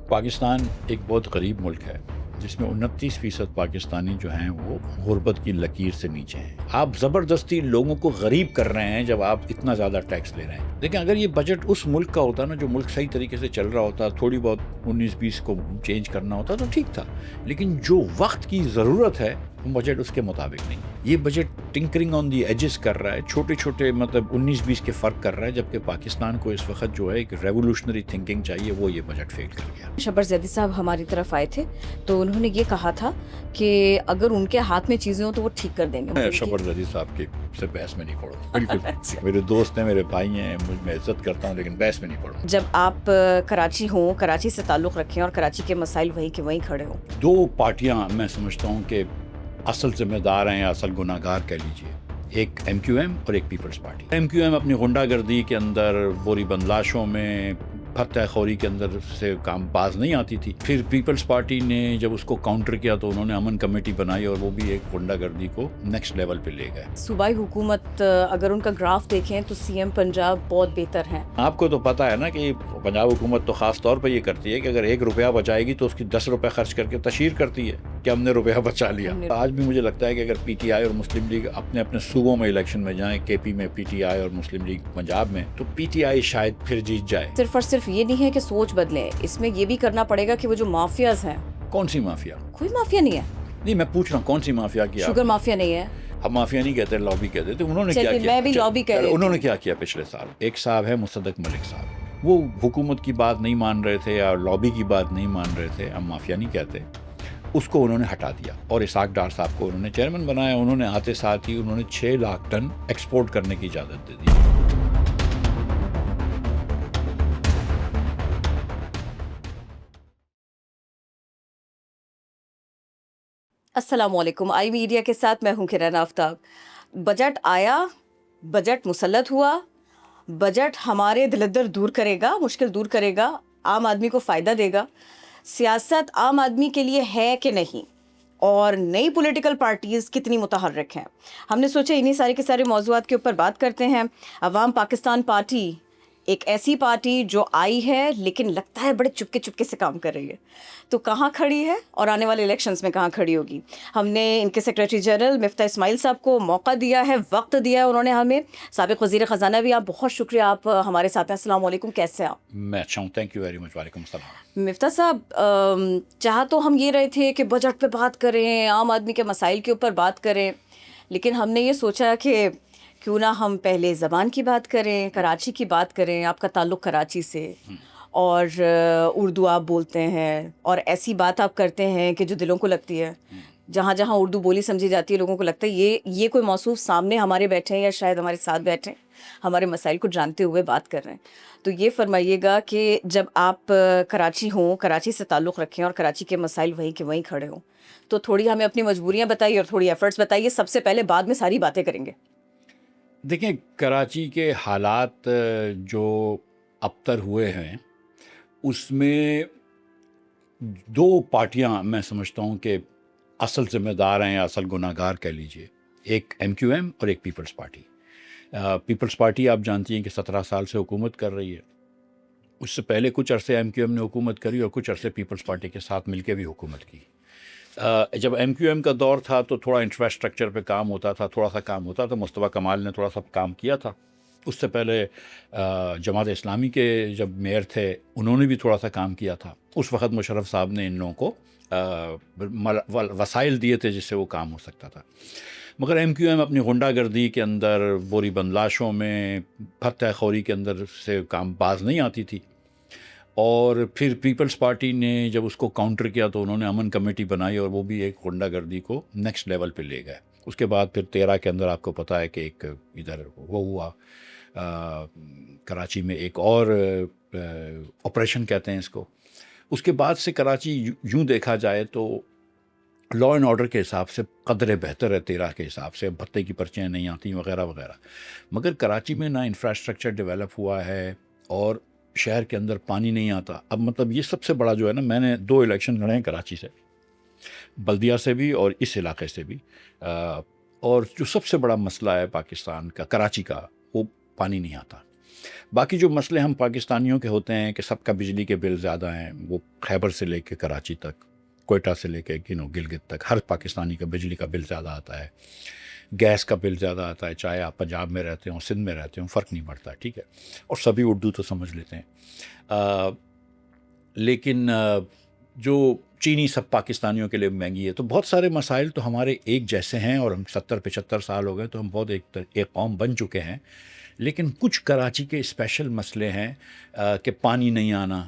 پاکستان ایک بہت غریب ملک ہے جس میں 29% پاکستانی جو ہیں وہ غربت کی لکیر سے نیچے ہیں. آپ زبردستی لوگوں کو غریب کر رہے ہیں جب آپ اتنا زیادہ ٹیکس لے رہے ہیں. لیکن اگر یہ بجٹ اس ملک کا ہوتا نا جو ملک صحیح طریقے سے چل رہا ہوتا, تھوڑی بہت 19-20 کو چینج کرنا ہوتا تو ٹھیک تھا. لیکن جو وقت کی ضرورت ہے بجٹ اس کے مطابق نہیں. یہ budget tinkering on the ages کر رہا ہے, چھوٹے چھوٹے مطلب 19-20 کے فرق کر رہا ہے, جبکہ پاکستان کو اس وقت جو ہے ایک ریولوشنری تھنکنگ چاہیے. وہ یہ بجٹ فیل کر گیا. شبر زیدی صاحب ہماری طرف آئے تھے تو انہوں نے یہ کہا تھا کہ اگر ان کے ہاتھ میں چیزیں ہوں تو وہ ٹھیک کر دیں گے. میں شبر زیدی صاحب کی سے بحث میں نہیں پڑوں. بالکل میرے دوست ہیں, میرے بھائی ہیں, میں عزت کرتا ہوں, لیکن بحث میں نہیں پڑوں. جب آپ کراچی ہوں, کراچی سے تعلق رکھیں اور کراچی کے مسائل وہیں کے وہیں کھڑے ہوں, دو پارٹیاں میں سمجھتا ہوں کہ اصل ذمہ دار ہیں یا اصل گناہ گار کہہ لیجیے. ایک ایم کیو ایم اور ایک Peoples Party. M Q M اپنی غنڈہ گردی کے اندر, بوری بندلاشوں میں, فتح خوری کے اندر سے کام باز نہیں آتی تھی. پھر پیپلز پارٹی نے جب اس کو کاؤنٹر کیا تو انہوں نے امن کمیٹی بنائی اور وہ بھی ایک غنڈہ گردی کو نیکسٹ لیول پہ لے گئے. صوبائی حکومت اگر ان کا گراف دیکھیں تو سی ایم پنجاب بہت بہتر ہیں. آپ کو تو پتا ہے نا کہ پنجاب حکومت تو خاص طور پہ یہ کرتی ہے کہ اگر 1 روپیہ بچائے گی تو اس کی 10 روپے خرچ کر کے تشہیر کرتی ہے کہ ہم نے روپیہ بچا لیا. آج بھی مجھے لگتا ہے کہ اگر پی ٹی آئی اور مسلم لیگ اپنے اپنے صوبوں میں الیکشن میں جائیں, کے پی میں پی ٹی آئی اور مسلم لیگ پنجاب میں, تو پی ٹی آئی شاید پھر جیت جائے. صرف اور صرف یہ نہیں ہے کہ سوچ بدلیں, اس میں یہ بھی کرنا پڑے گا کہ وہ جو مافیاز ہیں. کون سی مافیا؟ کوئی مافیا نہیں ہے. نہیں, میں پوچھ رہا ہوں کون سی مافیا کی. شوگر مافیا نہیں ہے. ہم مافیا نہیں کہتے, لابی کہتے تھے. انہوں نے کیا کیا؟ میں بھی لابی کہہ رہی. انہوں نے کیا کیا پچھلے سال؟ ایک صاحب ہے مصدق ملک صاحب, وہ حکومت کی بات نہیں مان رہے تھے یا لابی کی بات نہیں مان رہے تھے, ہم مافیا نہیں کہتے. اس کو انہوں نے ہٹا دیا اور اسحاق ڈار صاحب کو انہوں نے چیئرمین بنایا. انہوں نے آتے ساتھ ہی انہوں نے 6 لاکھ ٹن ایکسپورٹ کرنے کی اجازت دے دی. السلام علیکم. آئی میڈیا کے ساتھ میں ہوں کرن آفتاب. بجٹ آیا, بجٹ مسلط ہوا, بجٹ ہمارے دلدر دور کرے گا, مشکل دور کرے گا, عام آدمی کو فائدہ دے گا. سیاست عام آدمی کے لیے ہے کہ نہیں, اور نئی پولیٹیکل پارٹیز کتنی متحرک ہیں. ہم نے سوچا انہی سارے کے سارے موضوعات کے اوپر بات کرتے ہیں. عوام پاکستان پارٹی ایک ایسی پارٹی جو آئی ہے لیکن لگتا ہے بڑے چپکے چپکے سے کام کر رہی ہے, تو کہاں کھڑی ہے اور آنے والے الیکشنز میں کہاں کھڑی ہوگی. ہم نے ان کے سیکریٹری جنرل مفتاح اسماعیل صاحب کو موقع دیا ہے, وقت دیا ہے انہوں نے ہمیں. سابق وزیر خزانہ بھی, آپ بہت شکریہ, آپ ہمارے ساتھ ہیں. السلام علیکم, کیسے ہیں آپ؟ میں اچھا ہوں, تھینک یو ویری مچ. وعلیکم السلام. مفتاح صاحب, چاہ تو ہم یہ رہے تھے کہ بجٹ پہ بات کریں, عام آدمی کے مسائل کے اوپر بات کریں, لیکن ہم نے یہ سوچا کہ کیوں نہ ہم پہلے زبان کی بات کریں, کراچی کی بات کریں. آپ کا تعلق کراچی سے, اور اردو آپ بولتے ہیں, اور ایسی بات آپ کرتے ہیں کہ جو دلوں کو لگتی ہے. جہاں جہاں اردو بولی سمجھی جاتی ہے لوگوں کو لگتا ہے یہ کوئی موصوف سامنے ہمارے بیٹھے ہیں یا شاید ہمارے ساتھ بیٹھے ہیں, ہمارے مسائل کو جانتے ہوئے بات کر رہے ہیں. تو یہ فرمائیے گا کہ جب آپ کراچی ہوں, کراچی سے تعلق رکھیں اور کراچی کے مسائل وہیں کے وہیں کھڑے ہوں, تو تھوڑی ہمیں اپنی مجبوریاں بتائیے اور تھوڑی ایفرٹس بتائیے سب سے پہلے, بعد میں ساری باتیں کریں گے. دیکھیں, کراچی کے حالات جو ابتر ہوئے ہیں اس میں 2 پارٹیاں میں سمجھتا ہوں کہ اصل ذمہ دار ہیں یا اصل گناہ گار کہہ لیجیے. ایک ایم کیو ایم اور ایک پیپلز پارٹی. پیپلز پارٹی آپ جانتی ہیں کہ 17 سال سے حکومت کر رہی ہے. اس سے پہلے کچھ عرصے ایم کیو ایم نے حکومت کری اور کچھ عرصے پیپلز پارٹی کے ساتھ مل کے بھی حکومت کی. جب ایم کیو ایم کا دور تھا تو تھوڑا انفراسٹرکچر پہ کام ہوتا تھا, تھوڑا سا کام ہوتا تھا. مصطفیٰ کمال نے تھوڑا سا کام کیا تھا. اس سے پہلے جماعت اسلامی کے جب میئر تھے انہوں نے بھی تھوڑا سا کام کیا تھا. اس وقت مشرف صاحب نے ان لوگوں کو وسائل دیے تھے جس سے وہ کام ہو سکتا تھا. مگر ایم کیو ایم اپنی غنڈہ گردی کے اندر, بوری بندلاشوں میں, فتح خوری کے اندر سے کام باز نہیں آتی تھی. اور پھر پیپلز پارٹی نے جب اس کو کاؤنٹر کیا تو انہوں نے امن کمیٹی بنائی اور وہ بھی ایک غنڈہ گردی کو نیکسٹ لیول پہ لے گئے. اس کے بعد پھر 13 کے اندر آپ کو پتہ ہے کہ ایک ادھر وہ ہوا کراچی میں, ایک اور آپریشن کہتے ہیں اس کو. اس کے بعد سے کراچی یوں دیکھا جائے تو لا اینڈ آرڈر کے حساب سے قدرے بہتر ہے 13 کے حساب سے. بھتے کی پرچیاں نہیں آتی وغیرہ وغیرہ. مگر کراچی میں نہ انفراسٹرکچر ڈیولپ ہوا ہے اور شہر کے اندر پانی نہیں آتا. اب مطلب یہ سب سے بڑا جو ہے نا, میں نے 2 الیکشن لڑے ہیں کراچی سے, بلدیہ سے بھی اور اس علاقے سے بھی, اور جو سب سے بڑا مسئلہ ہے پاکستان کا, کراچی کا, وہ پانی نہیں آتا. باقی جو مسئلے ہم پاکستانیوں کے ہوتے ہیں کہ سب کا بجلی کے بل زیادہ ہیں، وہ خیبر سے لے کے کراچی تک، کوئٹہ سے لے کے گلگت تک، ہر پاکستانی کا بجلی کا بل زیادہ آتا ہے، گیس کا بل زیادہ آتا ہے، چاہے آپ پنجاب میں رہتے ہوں، سندھ میں رہتے ہوں، فرق نہیں پڑتا، ٹھیک ہے، اور سبھی اردو تو سمجھ لیتے ہیں، لیکن جو چینی سب پاکستانیوں کے لیے مہنگی ہے، تو بہت سارے مسائل تو ہمارے ایک جیسے ہیں، اور ہم 70-75 سال ہو گئے تو ہم بہت ایک قوم بن چکے ہیں، لیکن کچھ کراچی کے اسپیشل مسئلے ہیں کہ پانی نہیں آنا،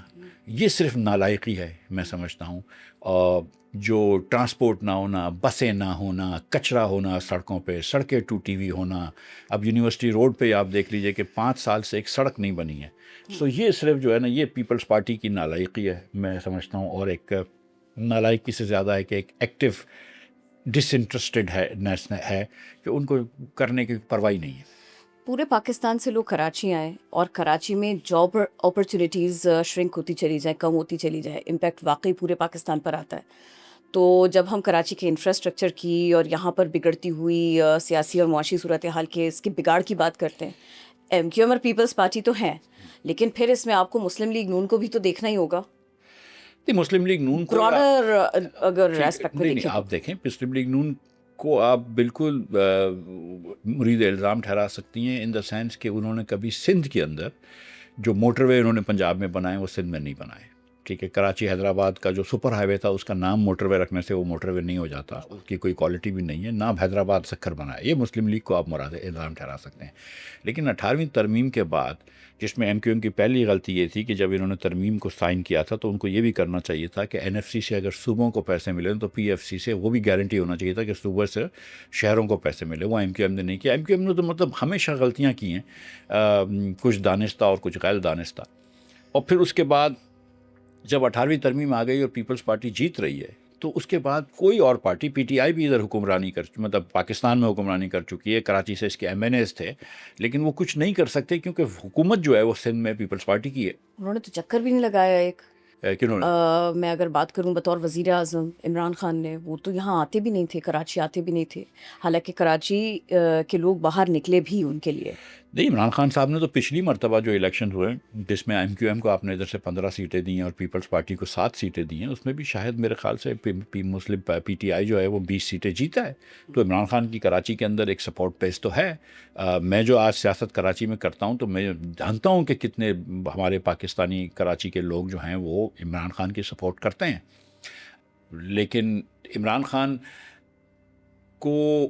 یہ صرف نالائقی ہے میں سمجھتا ہوں، اور جو ٹرانسپورٹ نہ ہونا، بسیں نہ ہونا، کچرا ہونا سڑکوں پہ، سڑکیں ٹوٹی ہوئی ہونا، اب یونیورسٹی روڈ پہ آپ دیکھ لیجئے کہ 5 سال سے ایک سڑک نہیں بنی ہے، سو یہ صرف جو ہے نا، یہ پیپلز پارٹی کی نالائقی ہے میں سمجھتا ہوں، اور ایک نالائقی سے زیادہ ہے کہ ایک ایکٹیو ڈس انٹرسٹڈ ہے کہ ان کو کرنے کی پرواہ نہیں ہے۔ پورے پاکستان سے لوگ کراچی آئیں اور کراچی میں جاب اپرچونیٹیز شرنک ہوتی چلی جائیں، کم ہوتی چلی جائے، امپیکٹ واقعی پورے پاکستان پر آتا ہے۔ تو جب ہم کراچی کے انفراسٹرکچر کی اور یہاں پر بگڑتی ہوئی سیاسی اور معاشی صورتحال کے اس کے بگاڑ کی بات کرتے ہیں، ایم کیو ایم اور پیپلز پارٹی تو ہیں، لیکن پھر اس میں آپ کو مسلم لیگ نون کو بھی تو دیکھنا ہی ہوگا، مسلم لیگ نون کو براڈر اگر ایسپیکٹ میں نہیں دیکھیں۔ آپ دیکھیں، مسلم لیگ نون کو آپ بالکل مرید الزام ٹھہرا سکتی ہیں، ان دا سینس کہ انہوں نے کبھی سندھ کے اندر جو موٹر وے انہوں نے پنجاب میں بنائے وہ سندھ میں نہیں بنائے، ٹھیک ہے، کراچی حیدرآباد کا جو سپر ہائی وے تھا اس کا نام موٹر وے رکھنے سے وہ موٹر وے نہیں ہو جاتا، اس کی کوئی کوالٹی بھی نہیں ہے، نام حیدرآباد سکھر بنایا، یہ مسلم لیگ کو آپ مراد الزام ٹھہرا سکتے ہیں۔ لیکن 18ویں ترمیم کے بعد، جس میں ایم کیو ایم کی پہلی غلطی یہ تھی کہ جب انہوں نے ترمیم کو سائن کیا تھا تو ان کو یہ بھی کرنا چاہیے تھا کہ این ایف سی سے اگر صوبوں کو پیسے ملیں تو پی ایف سی سے وہ بھی گارنٹی ہونا چاہیے تھا کہ صوبے سے شہروں کو پیسے ملے، وہ ایم کیو ایم نے نہیں کیا۔ ایم کیو ایم نے تو مطلب ہمیشہ غلطیاں کی ہیں، کچھ دانستہ اور کچھ غیر دانستہ، اور پھر اس کے بعد جب 18ویں ترمیم آ گئی اور پیپلز پارٹی جیت رہی ہے تو اس کے بعد کوئی اور پارٹی، پی ٹی آئی بھی ادھر حکمرانی مطلب پاکستان میں حکمرانی کر چکی ہے، کراچی سے اس کے ایم این ایز تھے، لیکن وہ کچھ نہیں کر سکتے کیونکہ حکومت جو ہے وہ سندھ میں پیپلز پارٹی کی ہے۔ انہوں نے تو چکر بھی نہیں لگایا ایک، کنہوں نے؟ میں اگر بات کروں بطور وزیر اعظم عمران خان نے، وہ تو یہاں آتے بھی نہیں تھے، کراچی آتے بھی نہیں تھے، حالانکہ کراچی کے لوگ باہر نکلے بھی ان کے لیے۔ نہیں، عمران خان صاحب نے تو پچھلی مرتبہ جو الیکشن ہوئے جس میں ایم کیو ایم کو آپ نے ادھر سے 15 سیٹیں دی ہیں اور پیپلز پارٹی کو 7 سیٹیں دی ہیں، اس میں بھی شاید میرے خیال سے مسلم پی ٹی آئی جو ہے وہ 20 سیٹیں جیتا ہے، تو عمران خان کی کراچی کے اندر ایک سپورٹ بیس تو ہے۔ میں جو آج سیاست کراچی میں کرتا ہوں تو میں جانتا ہوں کہ کتنے ہمارے پاکستانی کراچی کے لوگ جو ہیں وہ عمران خان کی سپورٹ کرتے ہیں، لیکن عمران خان کو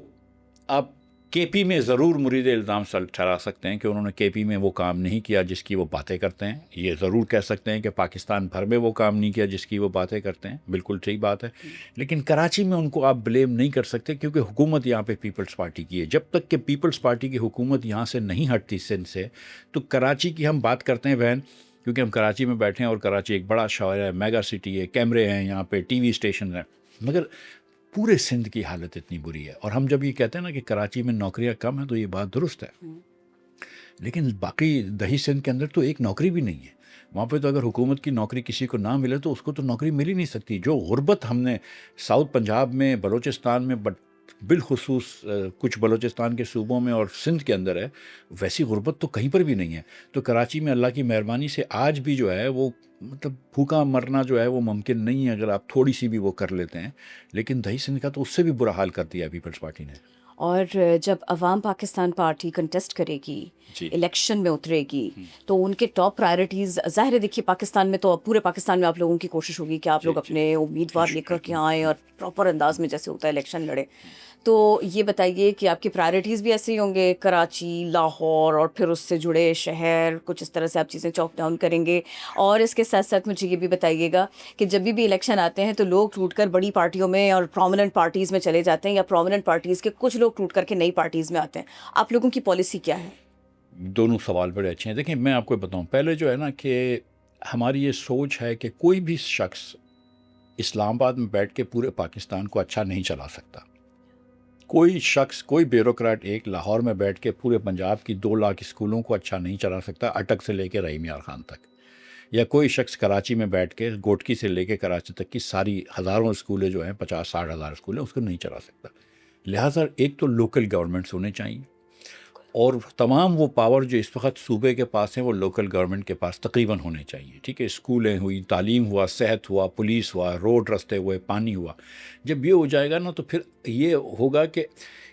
آپ کے پی میں ضرور مرید الزام ٹھہرا سکتے ہیں کہ انہوں نے کے پی میں وہ کام نہیں کیا جس کی وہ باتیں کرتے ہیں، یہ ضرور کہہ سکتے ہیں کہ پاکستان بھر میں وہ کام نہیں کیا جس کی وہ باتیں کرتے ہیں، بالکل صحیح بات ہے، لیکن کراچی میں ان کو آپ بلیم نہیں کر سکتے کیونکہ حکومت یہاں پہ پیپلز پارٹی کی ہے۔ جب تک کہ پیپلز پارٹی کی حکومت یہاں سے نہیں ہٹتی سندھ سے، تو کراچی کی ہم بات کرتے ہیں بہن، کیونکہ ہم کراچی میں بیٹھے ہیں اور کراچی ایک بڑا شہر ہے، میگا سٹی ہے، کیمرے ہیں یہاں پہ، ٹی وی اسٹیشن ہیں، مگر پورے سندھ کی حالت اتنی بری ہے۔ اور ہم جب یہ کہتے ہیں نا کہ کراچی میں نوکریاں کم ہیں تو یہ بات درست ہے، لیکن باقی دہی سندھ کے اندر تو ایک نوکری بھی نہیں ہے، وہاں پہ تو اگر حکومت کی نوکری کسی کو نہ ملے تو اس کو تو نوکری مل ہی نہیں سکتی۔ جو غربت ہم نے ساؤتھ پنجاب میں، بلوچستان میں، بالخصوص کچھ بلوچستان کے صوبوں میں اور سندھ کے اندر ہے، ویسی غربت تو کہیں پر بھی نہیں ہے۔ تو کراچی میں اللہ کی مہربانی سے آج بھی جو ہے وہ مطلب بھوکا مرنا جو ہے وہ ممکن نہیں ہے اگر آپ تھوڑی سی بھی وہ کر لیتے ہیں، لیکن دہی سندھ کا تو اس سے بھی برا حال کر دیا پیپلز پارٹی نے۔ اور جب عوام پاکستان پارٹی کنٹیسٹ کرے گی، الیکشن میں اترے گی، تو ان کے ٹاپ پرائرٹیز ظاہر ہے، دیکھیے پاکستان میں تو پورے پاکستان میں آپ لوگوں کی کوشش ہوگی کہ آپ لوگ اپنے امیدوار لے کر کے آئیں اور پراپر انداز میں جیسے ہوتا ہے الیکشن لڑے، تو یہ بتائیے کہ آپ کی پرائرٹیز بھی ایسے ہی ہوں گے، کراچی، لاہور اور پھر اس سے جڑے شہر، کچھ اس طرح سے آپ چیزیں چوک ڈاؤن کریں گے؟ اور اس کے ساتھ ساتھ مجھے یہ بھی بتائیے گا کہ جب بھی الیکشن آتے ہیں تو لوگ ٹوٹ کر بڑی پارٹیوں میں اور پرومیننٹ پارٹیز میں چلے جاتے ہیں، یا پرومیننٹ پارٹیز کے کچھ لوگ ٹوٹ کر کے نئی پارٹیز میں آتے ہیں، آپ لوگوں کی پالیسی کیا ہے؟ دونوں سوال بڑے اچھے ہیں۔ دیکھیں میں آپ کو بتاؤں، پہلے جو ہے نا کہ ہماری یہ سوچ ہے کہ کوئی بھی شخص اسلام آباد میں بیٹھ کے پورے پاکستان کو اچھا نہیں چلا سکتا، کوئی شخص، کوئی بیوروکریٹ ایک لاہور میں بیٹھ کے پورے پنجاب کی 2 لاکھ اسکولوں کو اچھا نہیں چلا سکتا، اٹک سے لے کے رحیم یار خان تک، یا کوئی شخص کراچی میں بیٹھ کے گوٹکی سے لے کے کراچی تک کی ساری ہزاروں اسکولیں جو ہیں 50-60 ہزار اسکولیں اس کو نہیں چلا سکتا۔ لہٰذا ایک تو لوکل گورنمنٹس ہونے چاہیے، اور تمام وہ پاور جو اس وقت صوبے کے پاس ہیں وہ لوکل گورنمنٹ کے پاس تقریباً ہونے چاہیے. ٹھیک ہے, اسکولیں ہوئی, تعلیم ہوا, صحت ہوا, پولیس ہوا, روڈ رستے ہوئے, پانی ہوا. جب یہ ہو جائے گا نا تو پھر یہ ہوگا کہ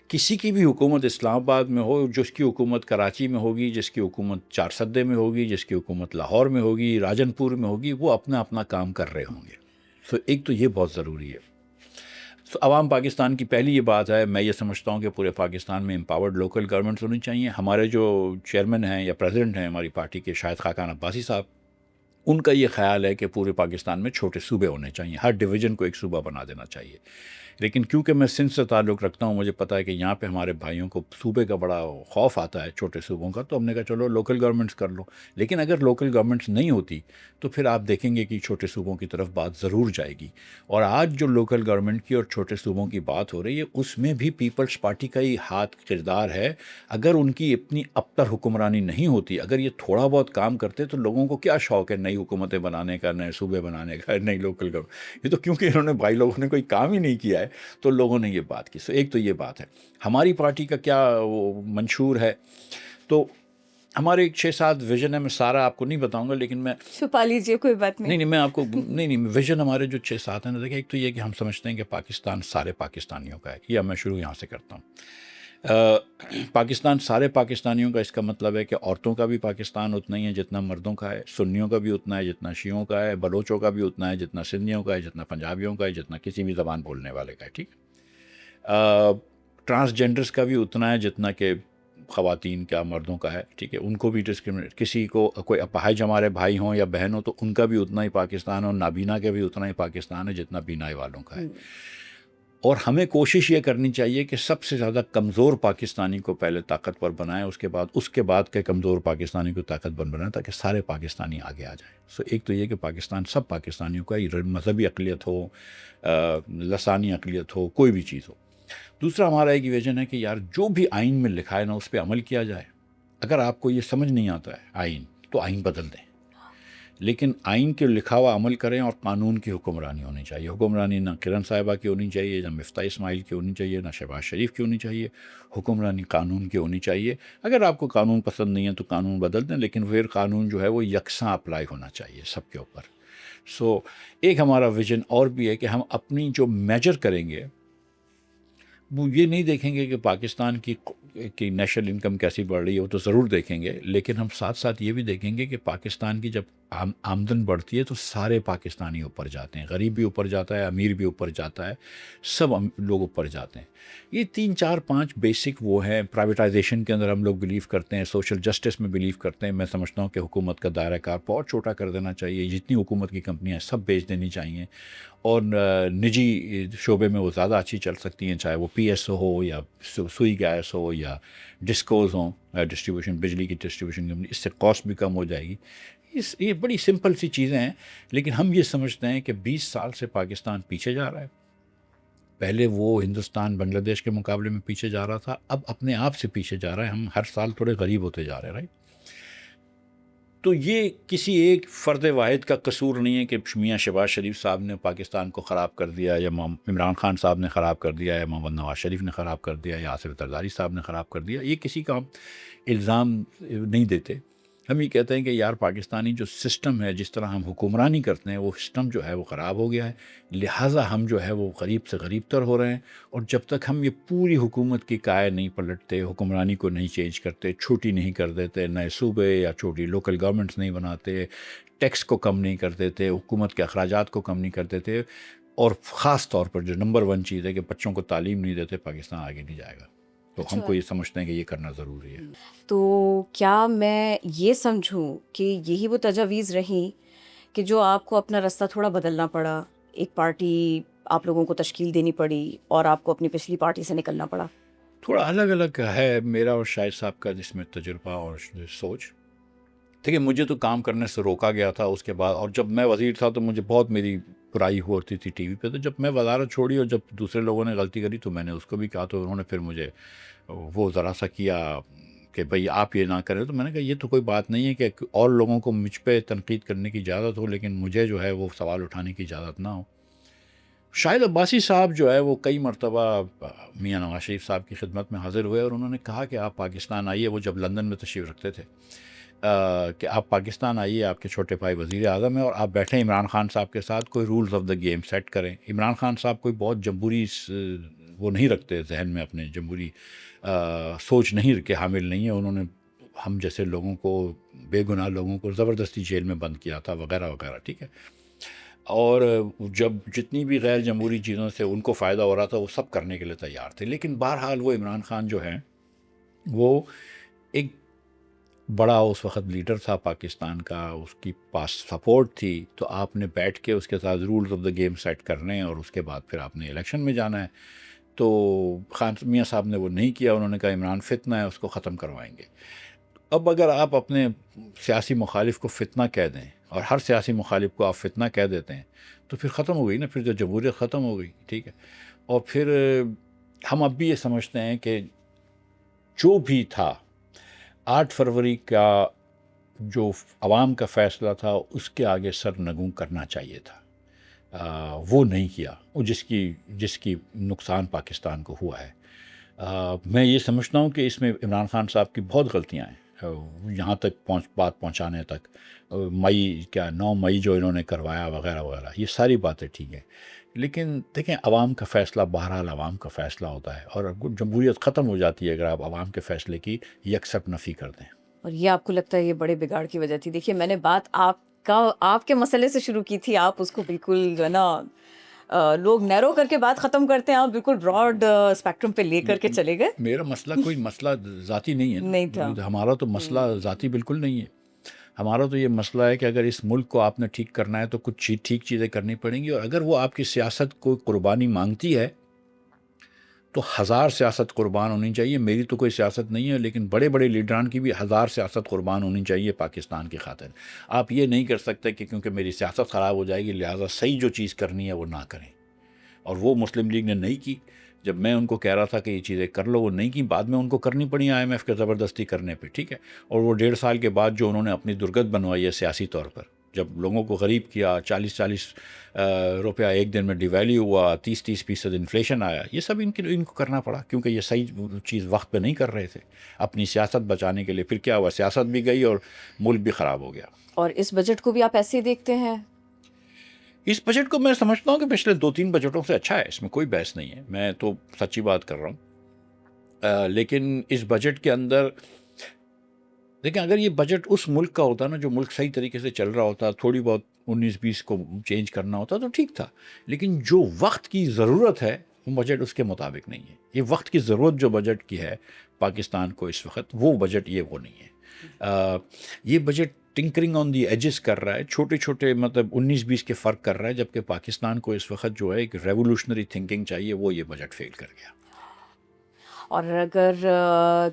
کسی کی بھی حکومت اسلام آباد میں ہو, جس کی حکومت کراچی میں ہوگی, جس کی حکومت چارسدے میں ہوگی, جس کی حکومت لاہور میں ہوگی, راجن پور میں ہوگی, وہ اپنا اپنا کام کر رہے ہوں گے. سو ایک تو یہ بہت ضروری ہے. عوام پاکستان کی پہلی یہ بات ہے, میں یہ سمجھتا ہوں کہ پورے پاکستان میں امپاورڈ لوکل گورنمنٹس ہونی چاہیے. ہمارے جو چیئرمین ہیں یا پریزیڈنٹ ہیں ہماری پارٹی کے, شاہد خاقان عباسی صاحب, ان کا یہ خیال ہے کہ پورے پاکستان میں چھوٹے صوبے ہونے چاہیے, ہر ڈویژن کو ایک صوبہ بنا دینا چاہیے. لیکن کیونکہ میں سندھ سے تعلق رکھتا ہوں, مجھے پتہ ہے کہ یہاں پہ ہمارے بھائیوں کو صوبے کا بڑا خوف آتا ہے چھوٹے صوبوں کا, تو ہم نے کہا چلو لوکل گورنمنٹس کر لو. لیکن اگر لوکل گورنمنٹس نہیں ہوتی تو پھر آپ دیکھیں گے کہ چھوٹے صوبوں کی طرف بات ضرور جائے گی. اور آج جو لوکل گورنمنٹ کی اور چھوٹے صوبوں کی بات ہو رہی ہے, اس میں بھی پیپلز پارٹی کا ہی ہاتھ کردار ہے. اگر ان کی اپنی ابتر حکمرانی نہیں ہوتی, اگر یہ تھوڑا بہت کام کرتے, تو لوگوں کو کیا شوق ہے نئی حکومتیں بنانے کا, نئے صوبے بنانے کا, نئی لوکل گورنمنٹ. یہ تو کیونکہ انہوں نے بھائی لوگوں نے کوئی کام ہی نہیں کیا ہے تو لوگوں نے یہ بات کی. سو ایک تو یہ بات ہے. ہماری پارٹی کا کیا وہ منشور ہے, تو ہمارے ایک 6-7 ویژن ہے. میں سارا آپ کو نہیں بتاؤں گا, لیکن میں چھپا لیجیے, کوئی بات نہیں. نہیں میں آپ کو نہیں ویژن ہمارے جو 6-7 ہیں نا, دیکھیں ایک تو یہ کہ ہم سمجھتے ہیں کہ پاکستان سارے پاکستانیوں کا ہے. یہ میں شروع یہاں سے کرتا ہوں. پاکستان سارے پاکستانیوں کا, اس کا مطلب ہے کہ عورتوں کا بھی پاکستان اتنا ہی ہے جتنا مردوں کا ہے, سنیوں کا بھی اتنا ہے جتنا شیعوں کا ہے, بلوچوں کا بھی اتنا ہے جتنا سندھیوں کا ہے, جتنا پنجابیوں کا ہے, جتنا کسی بھی زبان بولنے والے کا ہے. ٹھیک. ٹرانسجینڈرز کا بھی اتنا ہے جتنا کہ خواتین کا مردوں کا ہے. ٹھیک ہے, ان کو بھی ڈسکرمنیٹ, کسی کو کوئی اپاہج ہمارے بھائی ہوں یا بہن ہوں تو ان کا بھی اتنا ہی پاکستان ہے, اور نابینا کے بھی اتنا ہی پاکستان ہے جتنا بینائی والوں کا ہے. اور ہمیں کوشش یہ کرنی چاہیے کہ سب سے زیادہ کمزور پاکستانی کو پہلے طاقتور بنائیں, اس کے بعد کے کمزور پاکستانی کو طاقتور بنائیں, تاکہ سارے پاکستانی آگے آ جائیں. سو ایک تو یہ کہ پاکستان سب پاکستانیوں کا, مذہبی اقلیت ہو, لسانی اقلیت ہو, کوئی بھی چیز ہو. دوسرا ہمارا ایک ویژن ہے کہ یار جو بھی آئین میں لکھا ہے نا, اس پہ عمل کیا جائے. اگر آپ کو یہ سمجھ نہیں آتا ہے آئین, تو آئین بدل دیں, لیکن آئین کے لکھا ہوا عمل کریں. اور قانون کی حکمرانی ہونی چاہیے. حکمرانی نہ کرن صاحبہ کی ہونی چاہیے, نہ مفتاح اسماعیل کی ہونی چاہیے, نہ شہباز شریف کی ہونی چاہیے. حکمرانی قانون کی ہونی چاہیے. اگر آپ کو قانون پسند نہیں ہے تو قانون بدل دیں, لیکن پھر قانون جو ہے وہ یکساں اپلائی ہونا چاہیے سب کے اوپر. سو ایک ہمارا ویژن اور بھی ہے کہ ہم اپنی جو میجر کریں گے, وہ یہ نہیں دیکھیں گے کہ پاکستان کی نیشنل انکم کیسی بڑھ رہی ہے, وہ تو ضرور دیکھیں گے, لیکن ہم ساتھ ساتھ یہ بھی دیکھیں گے کہ پاکستان کی جب آمدن بڑھتی ہے تو سارے پاکستانی اوپر جاتے ہیں. غریب بھی اوپر جاتا ہے, امیر بھی اوپر جاتا ہے, سب لوگ اوپر جاتے ہیں. یہ 3-4-5 بیسک وہ ہیں. پرائیویٹائزیشن کے اندر ہم لوگ بلیو کرتے ہیں, سوشل جسٹس میں بلیو کرتے ہیں. میں سمجھتا ہوں کہ حکومت کا دائرہ کار بہت چھوٹا کر دینا چاہیے. جتنی حکومت کی کمپنیاں ہیں سب بیچ دینی چاہیے, اور نجی شعبے میں وہ زیادہ اچھی چل سکتی ہیں, چاہے وہ پی ایس او ہو یا سوئی گیس ہو یا ڈسکوز ہوں, ڈسٹریبیوشن, بجلی کی ڈسٹریبیوشن کمپنی. اس سے کاسٹ بھی کم ہو جائے گی. یہ بڑی سمپل سی چیزیں ہیں, لیکن ہم یہ سمجھتے ہیں کہ 20 سال سے پاکستان پیچھے جا رہا ہے. پہلے وہ ہندوستان بنگلہ دیش کے مقابلے میں پیچھے جا رہا تھا, اب اپنے آپ سے پیچھے جا رہا ہے. ہم ہر سال تھوڑے غریب ہوتے جا رہے ہیں, رائٹ. تو یہ کسی ایک فرد واحد کا قصور نہیں ہے کہ میاں شہباز شریف صاحب نے پاکستان کو خراب کر دیا, یا عمران خان صاحب نے خراب کر دیا, یا محمد نواز شریف نے خراب کر دیا, یا آصف زرداری صاحب نے خراب کر دیا. یہ کسی کا الزام نہیں دیتے. ہم یہ کہتے ہیں کہ یار پاکستانی جو سسٹم ہے, جس طرح ہم حکمرانی کرتے ہیں, وہ سسٹم جو ہے وہ خراب ہو گیا ہے, لہٰذا ہم جو ہے وہ غریب سے غریب تر ہو رہے ہیں. اور جب تک ہم یہ پوری حکومت کی کائے نہیں پلٹتے, حکمرانی کو نہیں چینج کرتے, چھوٹی نہیں کر دیتے, نئے صوبے یا چھوٹی لوکل گورنمنٹس نہیں بناتے, ٹیکس کو کم نہیں کر دیتے, حکومت کے اخراجات کو کم نہیں کر دیتے, اور خاص طور پر جو نمبر 1 چیز ہے کہ بچوں کو تعلیم نہیں دیتے, پاکستان آگے نہیں جائے گا. تو ہم کو یہ سمجھتے ہیں کہ یہ کرنا ضروری ہے. تو کیا میں یہ سمجھوں کہ یہی وہ تجاویز رہیں کہ جو آپ کو اپنا رستہ تھوڑا بدلنا پڑا, ایک پارٹی آپ لوگوں کو تشکیل دینی پڑی اور آپ کو اپنی پچھلی پارٹی سے نکلنا پڑا؟ تھوڑا الگ الگ ہے میرا اور شاہد صاحب کا جس میں تجربہ اور سوچ. دیکھیے مجھے تو کام کرنے سے روکا گیا تھا اس کے بعد, اور جب میں وزیر تھا تو مجھے بہت میری برائی ہوتی تھی ٹی وی پہ. تو جب میں وزارت چھوڑی اور جب دوسرے لوگوں نے غلطی کری تو میں نے اس کو بھی کہا, تو انہوں نے پھر مجھے وہ ذرا سا کیا کہ بھئی آپ یہ نہ کریں. تو میں نے کہا یہ تو کوئی بات نہیں ہے کہ اور لوگوں کو مجھ پہ تنقید کرنے کی اجازت ہو, لیکن مجھے جو ہے وہ سوال اٹھانے کی اجازت نہ ہو. شاہد عباسی صاحب جو ہے وہ کئی مرتبہ میاں نواز شریف صاحب کی خدمت میں حاضر ہوئے اور انہوں نے کہا کہ آپ پاکستان آئیے. وہ جب لندن میں تشریف رکھتے تھے کہ آپ پاکستان آئیے, آپ کے چھوٹے بھائی وزیر اعظم ہیں اور آپ بیٹھیں عمران خان صاحب کے ساتھ, کوئی rules of the game set کریں. عمران خان صاحب کوئی بہت جمہوری وہ نہیں رکھتے ذہن میں, اپنے جمہوری سوچ نہیں کے حامل نہیں ہیں. انہوں نے ہم جیسے لوگوں کو, بے گناہ لوگوں کو زبردستی جیل میں بند کیا تھا وغیرہ وغیرہ, ٹھیک ہے. اور جب جتنی بھی غیر جمہوری چیزوں سے ان کو فائدہ ہو رہا تھا وہ سب کرنے کے لیے تیار تھے. لیکن بہرحال وہ عمران خان جو ہیں وہ ایک بڑا اس وقت لیڈر تھا پاکستان کا, اس کی پاس سپورٹ تھی, تو آپ نے بیٹھ کے اس کے ساتھ rules of the game set کرنے اور اس کے بعد پھر آپ نے الیکشن میں جانا ہے. تو خان میاں صاحب نے وہ نہیں کیا. انہوں نے کہا عمران فتنہ ہے, اس کو ختم کروائیں گے. اب اگر آپ اپنے سیاسی مخالف کو فتنہ کہہ دیں اور ہر سیاسی مخالف کو آپ فتنہ کہہ دیتے ہیں تو پھر ختم ہو گئی نا, پھر جو جمہوریت ختم ہو گئی, ٹھیک ہے. اور پھر ہم اب بھی یہ سمجھتے ہیں کہ جو بھی تھا 8 فروری کا جو عوام کا فیصلہ تھا اس کے آگے سر نگوں کرنا چاہیے تھا. وہ نہیں کیا, وہ جس کی نقصان پاکستان کو ہوا ہے. میں یہ سمجھتا ہوں کہ اس میں عمران خان صاحب کی بہت غلطیاں ہیں. یہاں تک بات پہنچانے تک 9 مئی جو انہوں نے کروایا وغیرہ وغیرہ, یہ ساری باتیں ٹھیک ہیں. لیکن دیکھیں عوام کا فیصلہ بہرحال عوام کا فیصلہ ہوتا ہے, اور جمہوریت ختم ہو جاتی ہے اگر آپ عوام کے فیصلے کی یکسر نفی کر دیں. اور یہ آپ کو لگتا ہے یہ بڑے بگاڑ کی وجہ تھی؟ دیکھیے میں نے بات آپ کے مسئلے سے شروع کی تھی, آپ اس کو بالکل جو ہے نا لوگ نیرو کر کے بات ختم کرتے ہیں, آپ بالکل براڈ اسپیکٹرم پہ لے کر کے چلے گئے. میرا مسئلہ کوئی مسئلہ ذاتی نہیں ہے, نہیں تھا ہمارا تو مسئلہ ذاتی بالکل نہیں ہے. ہمارا تو یہ مسئلہ ہے کہ اگر اس ملک کو آپ نے ٹھیک کرنا ہے تو کچھ ٹھیک چیزیں کرنی پڑیں گی, اور اگر وہ آپ کی سیاست کو قربانی مانگتی ہے تو 1000 سیاست قربان ہونی چاہیے. میری تو کوئی سیاست نہیں ہے, لیکن بڑے بڑے لیڈران کی بھی 1000 سیاست قربان ہونی چاہیے پاکستان کی خاطر. آپ یہ نہیں کر سکتے کہ کیونکہ میری سیاست خراب ہو جائے گی لہٰذا صحیح جو چیز کرنی ہے وہ نہ کریں. اور وہ مسلم لیگ نے نہیں کی. جب میں ان کو کہہ رہا تھا کہ یہ چیزیں کر لو وہ نہیں کی, بعد میں ان کو کرنی پڑی IMF کے زبردستی کرنے پہ, ٹھیک ہے. اور وہ 1.5 سال کے بعد جو انہوں نے اپنی درگت بنوائی ہے سیاسی طور پر, جب لوگوں کو غریب کیا, 40 روپیہ ایک دن میں ڈی ویلیو ہوا, 30% انفلیشن آیا, یہ سب ان کو کرنا پڑا کیونکہ یہ صحیح چیز وقت پہ نہیں کر رہے تھے اپنی سیاست بچانے کے لیے. پھر کیا ہوا, سیاست بھی گئی اور ملک بھی خراب ہو گیا. اور اس بجٹ کو بھی آپ ایسے ہی دیکھتے ہیں؟ اس بجٹ کو میں سمجھتا ہوں کہ پچھلے 2-3 بجٹوں سے اچھا ہے, اس میں کوئی بحث نہیں ہے, میں تو سچی بات کر رہا ہوں. لیکن اس بجٹ کے اندر دیکھیں اگر یہ بجٹ اس ملک کا ہوتا نا جو ملک صحیح طریقے سے چل رہا ہوتا, تھوڑی بہت 19-20 کو چینج کرنا ہوتا تو ٹھیک تھا. لیکن جو وقت کی ضرورت ہے وہ بجٹ اس کے مطابق نہیں ہے. یہ وقت کی ضرورت جو بجٹ کی ہے پاکستان کو اس وقت, وہ بجٹ وہ نہیں ہے. یہ budget tinkering on the ages کر رہا ہے, چھوٹے چھوٹے مطلب 19-20 کے فرق کر رہا ہے, جبکہ پاکستان کو اس وقت جو ہے ایک ریولوشنری تھنکنگ چاہیے, وہ یہ بجٹ فیل کر گیا. اور اگر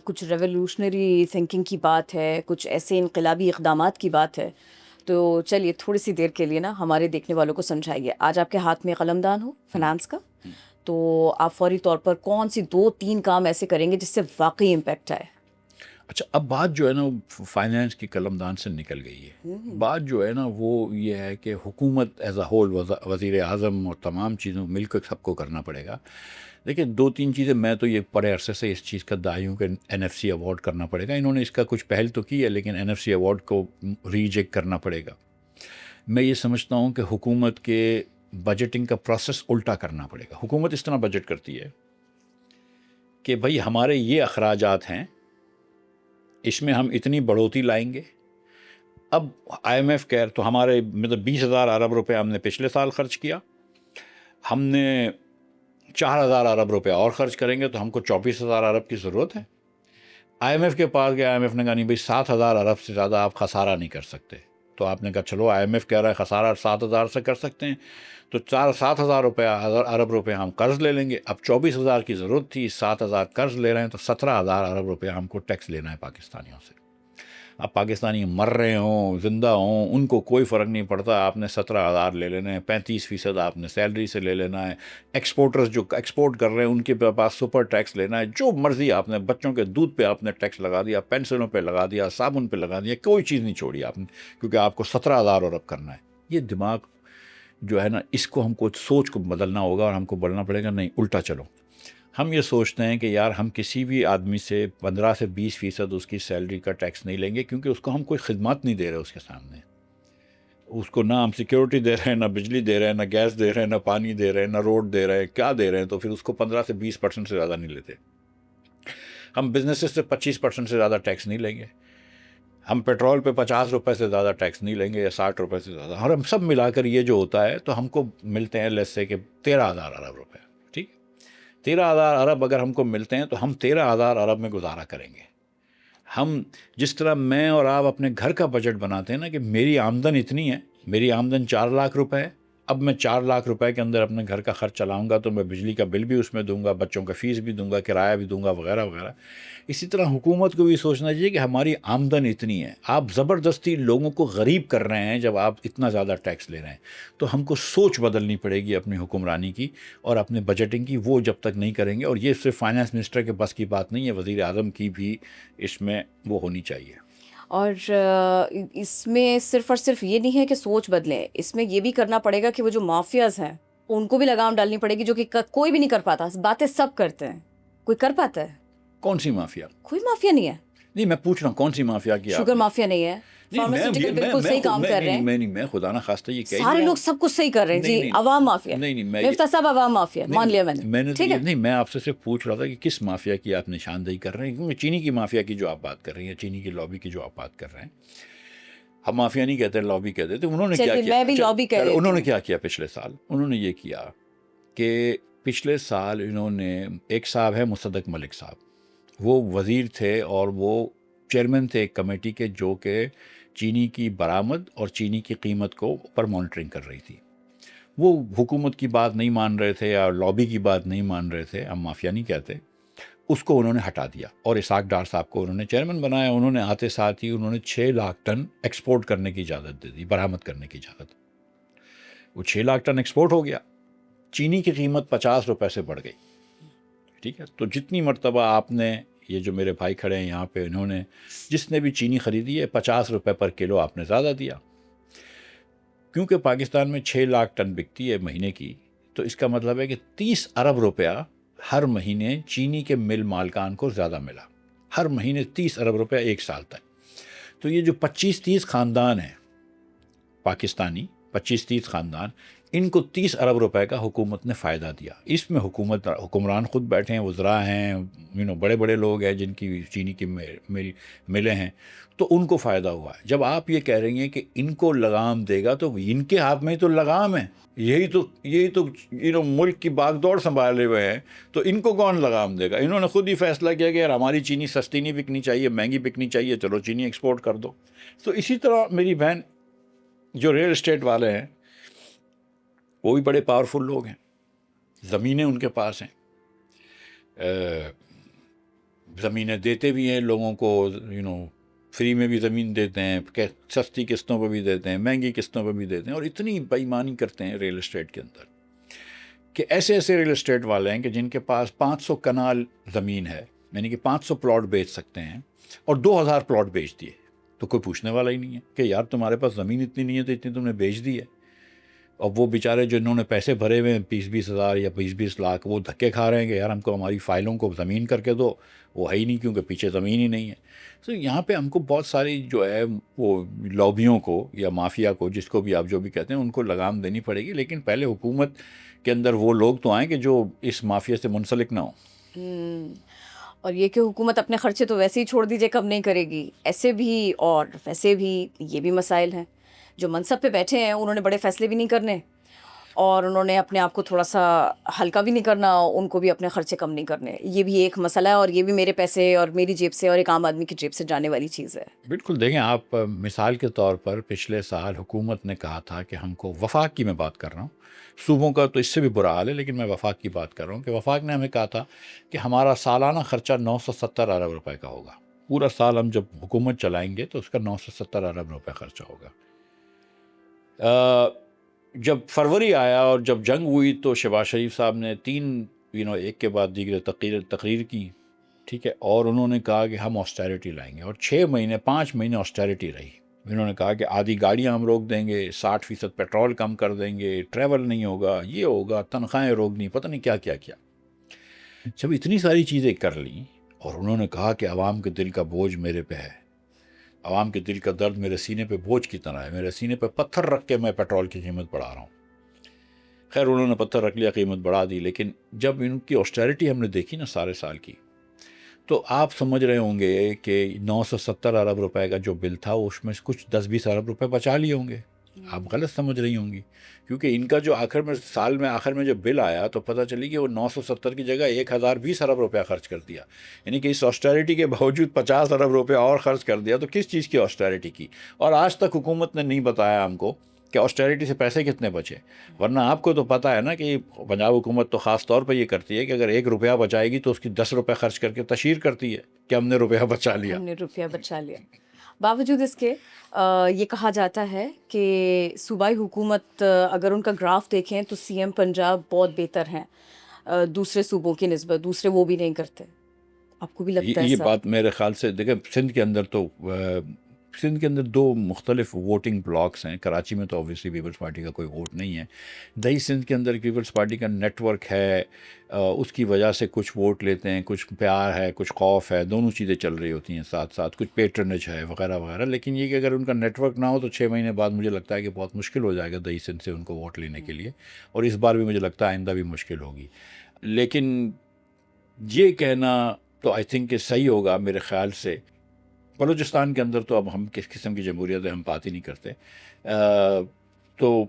کچھ ریولوشنری تھنکنگ کی بات ہے, کچھ ایسے انقلابی اقدامات کی بات ہے, تو چلیے تھوڑی سی دیر کے لیے نا ہمارے دیکھنے والوں کو سمجھائیے. آج آپ کے ہاتھ میں قلم دان ہو فنانس کا, تو آپ فوری طور پر کون سی 2-3 کام ایسے کریں گے جس سے واقعی امپیکٹ آئے؟ اچھا, اب بات جو ہے نا فائنینس کی قلم دان سے نکل گئی ہے. بات جو ہے نا وہ یہ ہے کہ حکومت ایز اے ہول, وزیر اعظم اور تمام چیزوں مل کر سب کو کرنا پڑے گا. دیکھیں 2-3 چیزیں میں تو یہ بڑے عرصے سے اس چیز کا داعی ہوں کہ NFC ایوارڈ کرنا پڑے گا. انہوں نے اس کا کچھ پہل تو کی ہے لیکن NFC ایوارڈ کو ریجیکٹ کرنا پڑے گا. میں یہ سمجھتا ہوں کہ حکومت کے بجٹنگ کا پروسیس الٹا کرنا پڑے گا. حکومت اس طرح بجٹ کرتی ہے کہ بھائی ہمارے یہ اخراجات ہیں, اس میں ہم اتنی بڑھوتی لائیں گے. اب IMF کہہ تو ہمارے مطلب 20,000 ارب روپے ہم نے پچھلے سال خرچ کیا, ہم نے 4,000 ارب روپے اور خرچ کریں گے تو ہم کو 24,000 ارب کی ضرورت ہے. IMF کے پاس گیا, IMF نے کہا نہیں بھائی 7,000 ارب سے زیادہ آپ خسارہ نہیں کر سکتے. تو آپ نے کہا چلو IMF کہہ رہا ہے خسارہ 7,000 سے کر سکتے ہیں, تو 7,000 ارب روپے ہم قرض لے لیں گے. اب 24,000 کی ضرورت تھی, 7,000 قرض لے رہے ہیں, تو 17,000 ارب روپے ہم کو ٹیکس لینا ہے پاکستانیوں سے. اب پاکستانی مر رہے ہوں زندہ ہوں ان کو کوئی فرق نہیں پڑتا, آپ نے 17,000 لے لینا ہے, 35% آپ نے سیلری سے لے لینا ہے. ایکسپورٹرز جو ایکسپورٹ کر رہے ہیں ان کے پاس سپر ٹیکس لینا ہے, جو مرضی آپ نے, بچوں کے دودھ پہ آپ نے ٹیکس لگا دیا, پینسلوں پہ لگا دیا, صابن پہ لگا دیا, کوئی چیز نہیں چھوڑی آپ نے, کیونکہ آپ کو 17,000 ارب کرنا ہے. یہ دماغ جو ہے نا اس کو ہم کو سوچ کو بدلنا ہوگا اور ہم کو بولنا پڑے گا نہیں الٹا چلو. ہم یہ سوچتے ہیں کہ یار ہم کسی بھی آدمی سے 15 سے 20% اس کی سیلری کا ٹیکس نہیں لیں گے کیونکہ اس کو ہم کوئی خدمات نہیں دے رہے اس کے سامنے. اس کو نہ ہم سیکیورٹی دے رہے ہیں، نہ بجلی دے رہے ہیں، نہ گیس دے رہے ہیں، نہ پانی دے رہے ہیں، نہ روڈ دے رہے ہیں، کیا دے رہے ہیں؟ تو پھر اس کو 15 سے 20% سے زیادہ نہیں لیتے. ہم بزنسز سے 25% سے زیادہ ٹیکس نہیں لیں گے. ہم پیٹرول پہ 50 روپے سے زیادہ ٹیکس نہیں لیں گے یا 60 روپے سے زیادہ. اور ہم سب ملا کر یہ جو ہوتا ہے تو ہم کو ملتے ہیں لیس سے کہ 13,000 ارب روپے. ٹھیک، 13,000 ارب اگر ہم کو ملتے ہیں تو ہم 13,000 ارب میں گزارا کریں گے. ہم جس طرح میں اور آپ اپنے گھر کا بجٹ بناتے ہیں نا کہ میری آمدن اتنی ہے، میری آمدن 4 لاکھ روپے ہے، اب میں 4 لاکھ روپے کے اندر اپنے گھر کا خرچ چلاؤں گا تو میں بجلی کا بل بھی اس میں دوں گا، بچوں کا فیس بھی دوں گا، کرایہ بھی دوں گا، وغیرہ وغیرہ. اسی طرح حکومت کو بھی سوچنا چاہیے کہ ہماری آمدن اتنی ہے، آپ زبردستی لوگوں کو غریب کر رہے ہیں جب آپ اتنا زیادہ ٹیکس لے رہے ہیں. تو ہم کو سوچ بدلنی پڑے گی اپنی حکمرانی کی اور اپنے بجٹنگ کی. وہ جب تک نہیں کریں گے، اور یہ صرف فائنانس منسٹر کے بس کی بات نہیں ہے، وزیر اعظم کی بھی اس میں وہ ہونی چاہیے. اور اس میں صرف اور صرف یہ نہیں ہے کہ سوچ بدلیں، اس میں یہ بھی کرنا پڑے گا کہ وہ جو مافیاز ہیں ان کو بھی لگام ڈالنی پڑے گی، جو کہ کوئی بھی نہیں کر پاتا. باتیں سب کرتے ہیں، کوئی کر پاتا ہے؟ کون سی مافیا؟ کوئی مافیا نہیں ہے. نہیں، میں پوچھ رہا ہوں کون سی مافیا کی؟ شوگر مافیا نہیں ہے، فارماسیوٹیکل بالکل صحیح کام کر رہے ہیں. میں خدا نہ خواستہ یہ کہہ سارے لوگ سب کچھ صحیح کر رہے ہیں جی. عوام مافیا، مفتاح صاحب عوام مافیا مان لیا میں نے. ٹھیک ہے، نہیں، میں آپ سے صرف پوچھ رہا تھا کہ کس مافیا کی آپ نشاندہی کر رہے ہیں، کیونکہ چینی کی مافیا کی جو آپ بات کر رہی ہیں، چینی کی لابی کی جو آپ بات کر رہے ہیں، ہم مافیا نہیں کہتے، لابی کہتے تھے. انہوں نے کیا کیا؟ میں بھی لابی کہہ رہی ہوں. انہوں نے کیا کیا پچھلے سال؟ انہوں نے یہ کیا کہ پچھلے سال انہوں نے، ایک صاحب ہے مصدق ملک صاحب، وہ وزیر تھے اور وہ چیئرمین تھے ایک کمیٹی کے جو کہ چینی کی برآمد اور چینی کی قیمت کو اوپر مانیٹرنگ کر رہی تھی. وہ حکومت کی بات نہیں مان رہے تھے یا لابی کی بات نہیں مان رہے تھے، ہم مافیا نہیں کہتے. اس کو انہوں نے ہٹا دیا اور اسحاق ڈار صاحب کو انہوں نے چیئرمین بنایا. انہوں نے آتے ساتھ ہی انہوں نے 6 لاکھ ٹن ایکسپورٹ کرنے کی اجازت دے دی، برآمد کرنے کی اجازت. وہ 6 لاکھ ٹن ایکسپورٹ ہو گیا. چینی کی قیمت 50 روپے سے بڑھ گئی. ٹھیک ہے، تو جتنی مرتبہ آپ نے، یہ جو میرے بھائی کھڑے ہیں یہاں پہ، انہوں نے جس نے بھی چینی خریدی ہے 50 روپے پر کلو آپ نے زیادہ دیا. کیونکہ پاکستان میں 6 لاکھ ٹن بکتی ہے مہینے کی، تو اس کا مطلب ہے کہ 30 ارب روپیہ ہر مہینے چینی کے مل مالکان کو زیادہ ملا. ہر مہینے 30 ارب روپیہ ایک سال تک. تو یہ جو 25-30 خاندان ہیں پاکستانی، 25-30 خاندان، ان کو 30 ارب روپے کا حکومت نے فائدہ دیا. اس میں حکمران خود بیٹھے ہیں، وزراء ہیں، بڑے بڑے لوگ ہیں جن کی چینی کی ملیں ہیں، تو ان کو فائدہ ہوا ہے. جب آپ یہ کہہ رہی ہیں کہ ان کو لگام دے گا، تو ان کے ہاتھ میں تو لگام ہے، یہی تو ملک کی باغ دوڑ سنبھالے ہوئے ہیں، تو ان کو کون لگام دے گا؟ انہوں نے خود ہی فیصلہ کیا کہ یار ہماری چینی سستی نہیں بکنی چاہیے، مہنگی بکنی چاہیے، چلو چینی ایکسپورٹ کر دو. تو اسی طرح میری بہن جو ریئل اسٹیٹ والے ہیں، وہ بھی بڑے پاورفل لوگ ہیں، زمینیں ان کے پاس ہیں، زمینیں دیتے بھی ہیں لوگوں کو، فری میں بھی زمین دیتے ہیں، سستی قسطوں پہ بھی دیتے ہیں، مہنگی قسطوں پہ بھی دیتے ہیں، اور اتنی بےایمانی کرتے ہیں ریئل اسٹیٹ کے اندر کہ ایسے ریئل اسٹیٹ والے ہیں کہ جن کے پاس 500 کنال زمین ہے، یعنی کہ 500 پلاٹ بیچ سکتے ہیں، اور 2000 پلاٹ بیچ دیے. تو کوئی پوچھنے والا ہی نہیں ہے کہ یار تمہارے پاس زمین اتنی نہیں ہے تو اتنی تم نے بیچ دی ہے. اور وہ بیچارے جو انہوں نے پیسے بھرے ہوئے ہیں 20-20 ہزار یا 20-20 لاکھ، وہ دھکے کھا رہے ہیں کہ یار ہم کو ہماری فائلوں کو زمین کر کے دو. وہ ہے ہی نہیں، کیونکہ پیچھے زمین ہی نہیں ہے. تو یہاں پہ ہم کو بہت ساری جو ہے وہ لابیوں کو یا مافیا کو، جس کو بھی آپ جو بھی کہتے ہیں، ان کو لگام دینی پڑے گی. لیکن پہلے حکومت کے اندر وہ لوگ تو آئیں کہ جو اس مافیا سے منسلک نہ ہوں. اور یہ کہ حکومت اپنے خرچے تو ویسے ہی چھوڑ دیجیے، کم نہیں کرے گی. ایسے بھی اور ویسے بھی یہ بھی مسائل ہیں. جو منصب پہ بیٹھے ہیں انہوں نے بڑے فیصلے بھی نہیں کرنے، اور انہوں نے اپنے آپ کو تھوڑا سا ہلکا بھی نہیں کرنا، ان کو بھی اپنے خرچے کم نہیں کرنے. یہ بھی ایک مسئلہ ہے، اور یہ بھی میرے پیسے اور میری جیب سے اور ایک عام آدمی کی جیب سے جانے والی چیز ہے. بالکل. دیکھیں آپ، مثال کے طور پر پچھلے سال حکومت نے کہا تھا کہ ہم کو، وفاق کی میں بات کر رہا ہوں، صوبوں کا تو اس سے بھی برا حال ہے، لیکن میں وفاق کی بات کر رہا ہوں، کہ وفاق نے ہمیں کہا تھا کہ ہمارا سالانہ خرچہ 970 ارب روپے کا ہوگا. پورا سال ہم جب حکومت چلائیں گے تو اس کا 970 ارب روپے خرچہ ہوگا. جب فروری آیا اور جب جنگ ہوئی تو شہباز شریف صاحب نے 3 ایک کے بعد دیگر تقریر کی، ٹھیک ہے، اور انہوں نے کہا کہ ہم آسٹیرٹی لائیں گے، اور 5 مہینے آسٹیرٹی رہی. انہوں نے کہا کہ آدھی گاڑیاں ہم روک دیں گے، 60% پیٹرول کم کر دیں گے، ٹریول نہیں ہوگا، یہ ہوگا، تنخواہیں روکنی، پتہ نہیں کیا کیا کیا۔ جب اتنی ساری چیزیں کر لیں اور انہوں نے کہا کہ عوام کے دل کا بوجھ میرے پہ ہے، عوام کے دل کا درد میرے سینے پہ بوجھ کی طرح ہے، میرے سینے پہ پتھر رکھ کے میں پیٹرول کی قیمت بڑھا رہا ہوں۔ خیر انہوں نے پتھر رکھ لیا، قیمت بڑھا دی، لیکن جب ان کی آسٹیرٹی ہم نے دیکھی نا سارے سال کی، تو آپ سمجھ رہے ہوں گے کہ 970 ارب روپے کا جو بل تھا اس میں سے کچھ 10-20 ارب روپے بچا لیے ہوں گے۔ آپ غلط سمجھ رہی ہوں گی، کیونکہ ان کا جو سال میں آخر میں جو بل آیا تو پتہ چلی کہ وہ 970 کی جگہ 1020 ارب روپیہ خرچ کر دیا، یعنی کہ اس آسٹیرٹی کے باوجود 50 ارب روپے اور خرچ کر دیا۔ تو کس چیز کی آسٹیرٹی کی؟ اور آج تک حکومت نے نہیں بتایا ہم کو کہ آسٹیرٹی سے پیسے کتنے بچے، ورنہ آپ کو تو پتہ ہے نا کہ پنجاب حکومت تو خاص طور پہ یہ کرتی ہے کہ اگر 1 روپیہ بچائے گی تو اس کی 10 روپے خرچ کر کے تشہیر کرتی ہے کہ ہم نے روپیہ بچا لیا۔ ہم نے روپیہ بچا لیا۔ باوجود اس کے یہ کہا جاتا ہے کہ صوبائی حکومت اگر ان کا گراف دیکھیں تو سی ایم پنجاب بہت بہتر ہیں دوسرے صوبوں کی نسبت، دوسرے وہ بھی نہیں کرتے۔ آپ کو بھی لگتا ہے یہ ایسا؟ بات میرے خیال سے دیکھیں، سندھ کے اندر 2 مختلف ووٹنگ بلاکس ہیں۔ کراچی میں تو اوبویسلی پیپلز پارٹی کا کوئی ووٹ نہیں ہے، دہی سندھ کے اندر پیپلز پارٹی کا نیٹ ورک ہے، اس کی وجہ سے کچھ ووٹ لیتے ہیں، کچھ پیار ہے، کچھ خوف ہے، دونوں چیزیں چل رہی ہوتی ہیں ساتھ ساتھ، کچھ پیٹرنیج ہے وغیرہ وغیرہ۔ لیکن یہ کہ اگر ان کا نیٹ ورک نہ ہو تو 6 مہینے بعد مجھے لگتا ہے کہ بہت مشکل ہو جائے گا دہی سندھ سے ان کو ووٹ لینے کے لیے، اور اس بار بھی مجھے لگتا ہے آئندہ بھی مشکل ہوگی۔ لیکن یہ کہنا تو آئی تھنک کہ صحیح ہوگا میرے خیال سے، بلوچستان کے اندر تو اب ہم کس قسم کی جمہوریت ہے ہم بات ہی نہیں کرتے، تو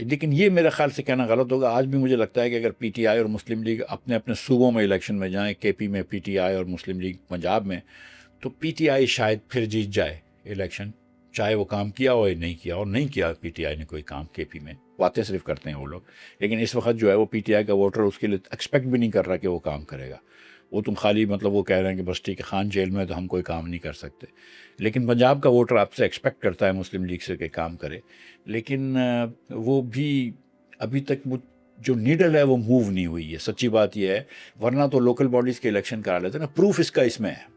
لیکن یہ میرے خیال سے کہنا غلط ہوگا۔ آج بھی مجھے لگتا ہے کہ اگر پی ٹی آئی اور مسلم لیگ اپنے اپنے صوبوں میں الیکشن میں جائیں، کے پی میں پی ٹی آئی اور مسلم لیگ پنجاب میں، تو پی ٹی آئی شاید پھر جیت جائے الیکشن، چاہے وہ کام کیا ہو یا نہیں کیا، اور نہیں کیا پی ٹی آئی نے کوئی کام کے پی میں، باتیں صرف کرتے ہیں وہ لوگ، لیکن اس وقت جو ہے وہ پی ٹی آئی کا ووٹر اس کے لیے ایکسپیکٹ بھی نہیں کر رہا کہ وہ کام کرے گا۔ وہ تم خالی مطلب وہ کہہ رہے ہیں کہ بس ٹھیک ہے، خان جیل میں تو ہم کوئی کام نہیں کر سکتے، لیکن پنجاب کا ووٹر آپ سے ایکسپیکٹ کرتا ہے مسلم لیگ سے کہ کام کرے، لیکن وہ بھی ابھی تک وہ جو نیڈل ہے وہ موو نہیں ہوئی ہے۔ سچی بات یہ ہے، ورنہ تو لوکل باڈیز کے الیکشن کرا لیتے نا۔ پروف اس کا اس میں ہے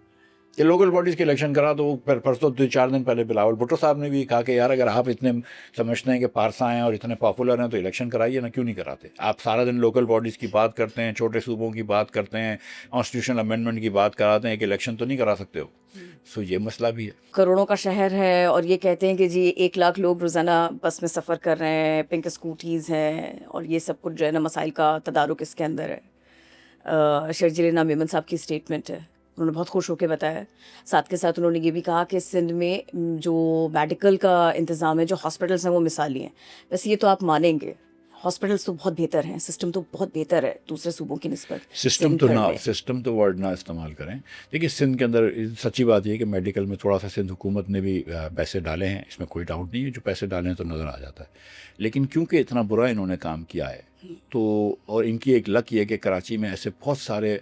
کہ لوکل باڈیز کے الیکشن کرا تو پرسوں 2-4 دن پہلے بلاول بھٹو صاحب نے بھی کہا کہ یار اگر آپ اتنے سمجھتے ہیں کہ پارسا ہیں اور اتنے پاپولر ہیں تو الیکشن کرائیے نا، کیوں نہیں کراتے؟ آپ سارا دن لوکل باڈیز کی بات کرتے ہیں، چھوٹے صوبوں کی بات کرتے ہیں، کانسٹیٹیوشنل امینڈمنٹ کی بات کراتے ہیں کہ الیکشن تو نہیں کرا سکتے ہو۔ سو یہ مسئلہ بھی ہے۔ کروڑوں کا شہر ہے اور یہ کہتے ہیں کہ جی 1 لاکھ لوگ روزانہ بس میں سفر کر رہے ہیں، پنک اسکوٹیز ہیں، اور یہ سب کچھ جو ہے نا مسائل کا تدارک اس کے اندر ہے۔ شرجیل انعام میمن صاحب کی اسٹیٹمنٹ ہے، انہوں نے بہت خوش ہو کے بتایا۔ ساتھ کے ساتھ انہوں نے یہ بھی کہا کہ سندھ میں جو میڈیکل کا انتظام ہے، جو ہاسپٹلس ہیں وہ مثالی ہیں۔ ویسے یہ تو آپ مانیں گے، ہاسپٹلس تو بہت بہتر ہیں، سسٹم تو بہت بہتر ہے دوسرے صوبوں کی نسبت۔ سسٹم تو ورڈ نہ استعمال کریں۔ دیکھیے سندھ کے اندر سچی بات یہ ہے کہ میڈیکل میں تھوڑا سا سندھ حکومت نے بھی پیسے ڈالے ہیں، اس میں کوئی ڈاؤٹ نہیں ہے، جو پیسے ڈالے ہیں تو نظر آ جاتا ہے، لیکن کیونکہ اتنا برا انہوں نے کام کیا ہے تو، اور ان کی ایک لک یہ ہے کہ کراچی میں ایسے بہت سارے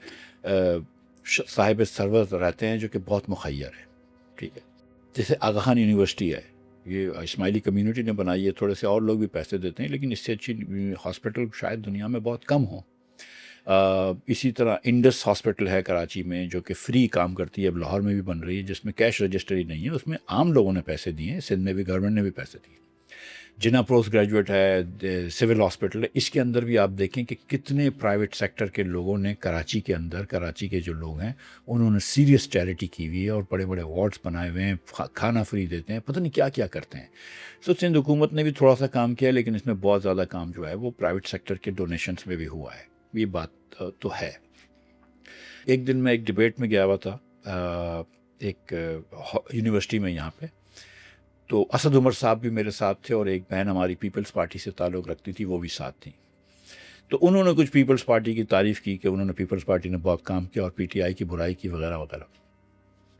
صاحب ثروت رہتے ہیں جو کہ بہت مخیر ہیں، ٹھیک ہے، جیسے آغا خان یونیورسٹی ہے، یہ اسماعیلی کمیونٹی نے بنائی ہے، تھوڑے سے اور لوگ بھی پیسے دیتے ہیں، لیکن اس سے اچھی ہاسپٹل شاید دنیا میں بہت کم ہوں۔ اسی طرح انڈس ہاسپٹل ہے کراچی میں جو کہ فری کام کرتی ہے، اب لاہور میں بھی بن رہی ہے، جس میں کیش رجسٹری نہیں ہے، اس میں عام لوگوں نے پیسے دیے ہیں، سندھ میں بھی گورنمنٹ نے بھی پیسے دیے۔ جنا پوسٹ گریجویٹ ہے، سول ہاسپٹل ہے، اس کے اندر بھی آپ دیکھیں کہ کتنے پرائیویٹ سیکٹر کے لوگوں نے کراچی کے اندر، کراچی کے جو لوگ ہیں انہوں نے سیریس چیریٹی کی ہوئی ہے اور بڑے بڑے وارڈز بنائے ہوئے ہیں، کھانا فری دیتے ہیں، پتہ نہیں کیا کیا کرتے ہیں۔ سو سندھ حکومت نے بھی تھوڑا سا کام کیا، لیکن اس میں بہت زیادہ کام جو ہے وہ پرائیویٹ سیکٹر کے ڈونیشنز میں بھی ہوا ہے، یہ بات تو ہے۔ ایک دن میں ایک ڈبیٹ میں گیا ہوا تھا ایک یونیورسٹی میں یہاں پہ، تو اسد عمر صاحب بھی میرے ساتھ تھے اور ایک بہن ہماری پیپلز پارٹی سے تعلق رکھتی تھی، وہ بھی ساتھ تھیں۔ تو انہوں نے کچھ پیپلز پارٹی کی تعریف کی کہ انہوں نے پیپلز پارٹی نے بہت کام کیا اور پی ٹی آئی کی برائی کی وغیرہ وغیرہ۔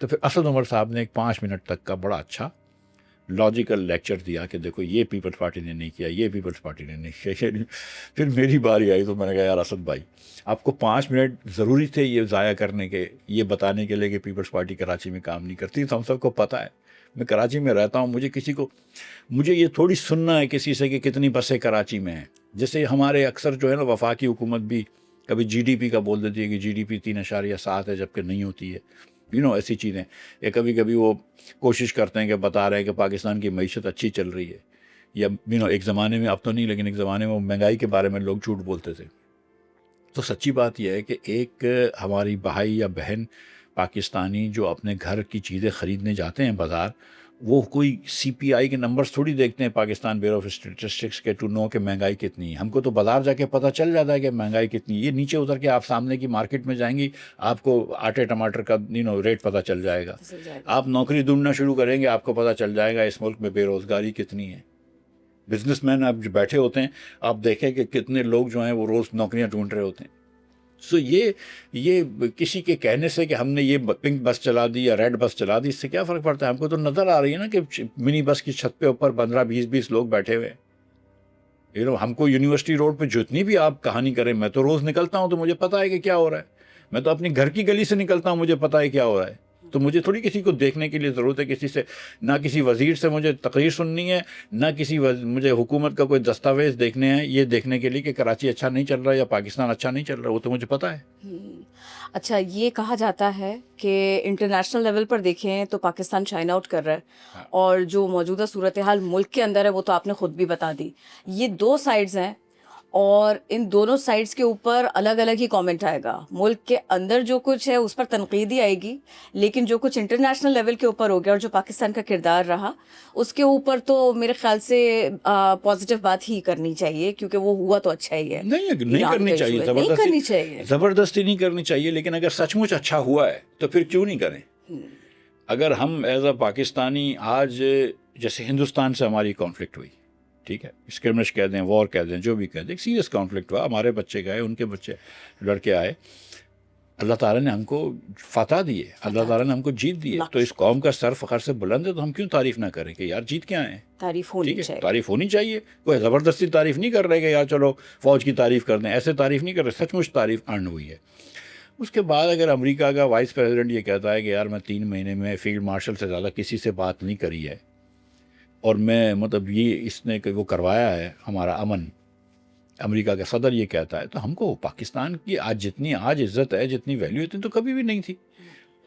تو پھر اسد عمر صاحب نے ایک 5 منٹ تک کا بڑا اچھا لاجیکل لیکچر دیا کہ دیکھو یہ پیپلز پارٹی نے نہیں کیا، یہ پیپلز پارٹی نے نہیں کیا۔ پھر میری باری آئی تو میں نے کہا یار اسد بھائی، آپ کو 5 منٹ ضروری تھے یہ ضائع کرنے کے، یہ بتانے کے لیے کہ پیپلز پارٹی کراچی میں کام نہیں کرتی؟ تو ہم سب کو پتہ ہے، میں کراچی میں رہتا ہوں، مجھے یہ تھوڑی سننا ہے کسی سے کہ کتنی بسیں کراچی میں ہیں۔ جیسے ہمارے اکثر جو ہے نا وفاقی حکومت بھی کبھی جی ڈی پی کا بول دیتی ہے کہ جی ڈی پی 3.7 ہے جبکہ نہیں ہوتی ہے، ایسی چیزیں. یا کبھی کبھی وہ کوشش کرتے ہیں کہ بتا رہے ہیں کہ پاکستان کی معیشت اچھی چل رہی ہے, یا ایک زمانے میں, اب تو نہیں لیکن ایک زمانے میں مہنگائی کے بارے میں لوگ جھوٹ بولتے تھے. تو سچی بات یہ ہے کہ ایک ہماری بھائی یا بہن پاکستانی جو اپنے گھر کی چیزیں خریدنے جاتے ہیں بازار, وہ کوئی سی پی آئی کے نمبرز تھوڑی دیکھتے ہیں پاکستان بیورو آف اسٹیٹسٹکس کے ٹو نو کہ مہنگائی کتنی ہے. ہم کو تو بازار جا کے پتہ چل جاتا ہے کہ مہنگائی کتنی ہے. یہ نیچے اتر کے آپ سامنے کی مارکیٹ میں جائیں گی, آپ کو آٹے ٹماٹر کا ریٹ پتہ چل جائے گا. آپ نوکری ڈھونڈنا شروع کریں گے, آپ کو پتہ چل جائے گا اس ملک میں بے روزگاری کتنی ہے. بزنس مین آپ جو بیٹھے ہوتے ہیں, آپ دیکھیں کہ کتنے لوگ جو ہیں وہ روز نوکریاں ڈھونڈ رہے ہوتے ہیں. سو یہ کسی کے کہنے سے کہ ہم نے یہ پنک بس چلا دی یا ریڈ بس چلا دی, اس سے کیا فرق پڑتا ہے؟ ہم کو تو نظر آ رہی ہے نا کہ منی بس کی چھت پہ اوپر 15-20 لوگ بیٹھے ہوئے ہیں. ہم کو یونیورسٹی روڈ پہ جتنی بھی آپ کہانی کریں, میں تو روز نکلتا ہوں تو مجھے پتہ ہے کہ کیا ہو رہا ہے. میں تو اپنی گھر کی گلی سے نکلتا ہوں, مجھے پتہ ہے کیا ہو رہا ہے. تو مجھے تھوڑی کسی کو دیکھنے کے لیے ضرورت ہے کسی سے, نہ کسی وزیر سے مجھے تقریر سننی ہے, نہ مجھے حکومت کا کوئی دستاویز دیکھنے ہیں یہ دیکھنے کے لیے کہ کراچی اچھا نہیں چل رہا یا پاکستان اچھا نہیں چل رہا. وہ تو مجھے پتہ ہے. اچھا, یہ کہا جاتا ہے کہ انٹرنیشنل لیول پر دیکھیں تو پاکستان شائن آؤٹ کر رہا ہے, اور جو موجودہ صورتحال ملک کے اندر ہے وہ تو آپ نے خود بھی بتا دی. یہ دو سائڈز ہیں, اور ان دونوں سائڈز کے اوپر الگ الگ ہی کامنٹ آئے گا. ملک کے اندر جو کچھ ہے اس پر تنقید ہی آئے گی, لیکن جو کچھ انٹرنیشنل لیول کے اوپر ہو گیا اور جو پاکستان کا کردار رہا اس کے اوپر تو میرے خیال سے پازیٹیو بات ہی کرنی چاہیے, کیونکہ وہ ہوا تو اچھا ہی ہے. نہیں کرنی چاہیے, زبردستی نہیں کرنی چاہیے, لیکن اگر سچ مچ اچھا ہوا ہے تو پھر کیوں نہیں کریں. اگر ہم ایز اے پاکستانی آج, جیسے ہندوستان سے ہماری کانفلکٹ ہوئی, ٹھیک ہے, اسکرمش کہہ دیں, وار کہہ دیں, جو بھی کہہ دیں, ایک سیریس کانفلکٹ ہوا, ہمارے بچے گئے, ان کے بچے لڑکے آئے, اللہ تعالیٰ نے ہم کو فتح دی ہے, اللہ تعالیٰ نے ہم کو جیت دی ہے. تو اس قوم کا سر فخر سے بلند ہے, تو ہم کیوں تعریف نہ کریں کہ یار جیت کے آئے ہیں. تعریف ہونی چاہیے, تعریف ہونی چاہیے. کوئی زبردستی تعریف نہیں کر رہے کہ یار چلو فوج کی تعریف کر دیں, ایسے تعریف نہیں کر رہے, سچ مچ تعریف ارن ہوئی ہے. اس کے بعد اگر امریکہ کا وائس پریزیڈنٹ یہ کہتا ہے کہ یار میں 3 مہینے میں فیلڈ مارشل سے زیادہ کسی سے بات نہیں کری ہے, اور میں یہ اس نے کہ وہ کروایا ہے ہمارا امن, امریکہ کا صدر یہ کہتا ہے, تو ہم کو پاکستان کی جتنی عزت ہے, جتنی ویلیو, اتنی تو کبھی بھی نہیں تھی.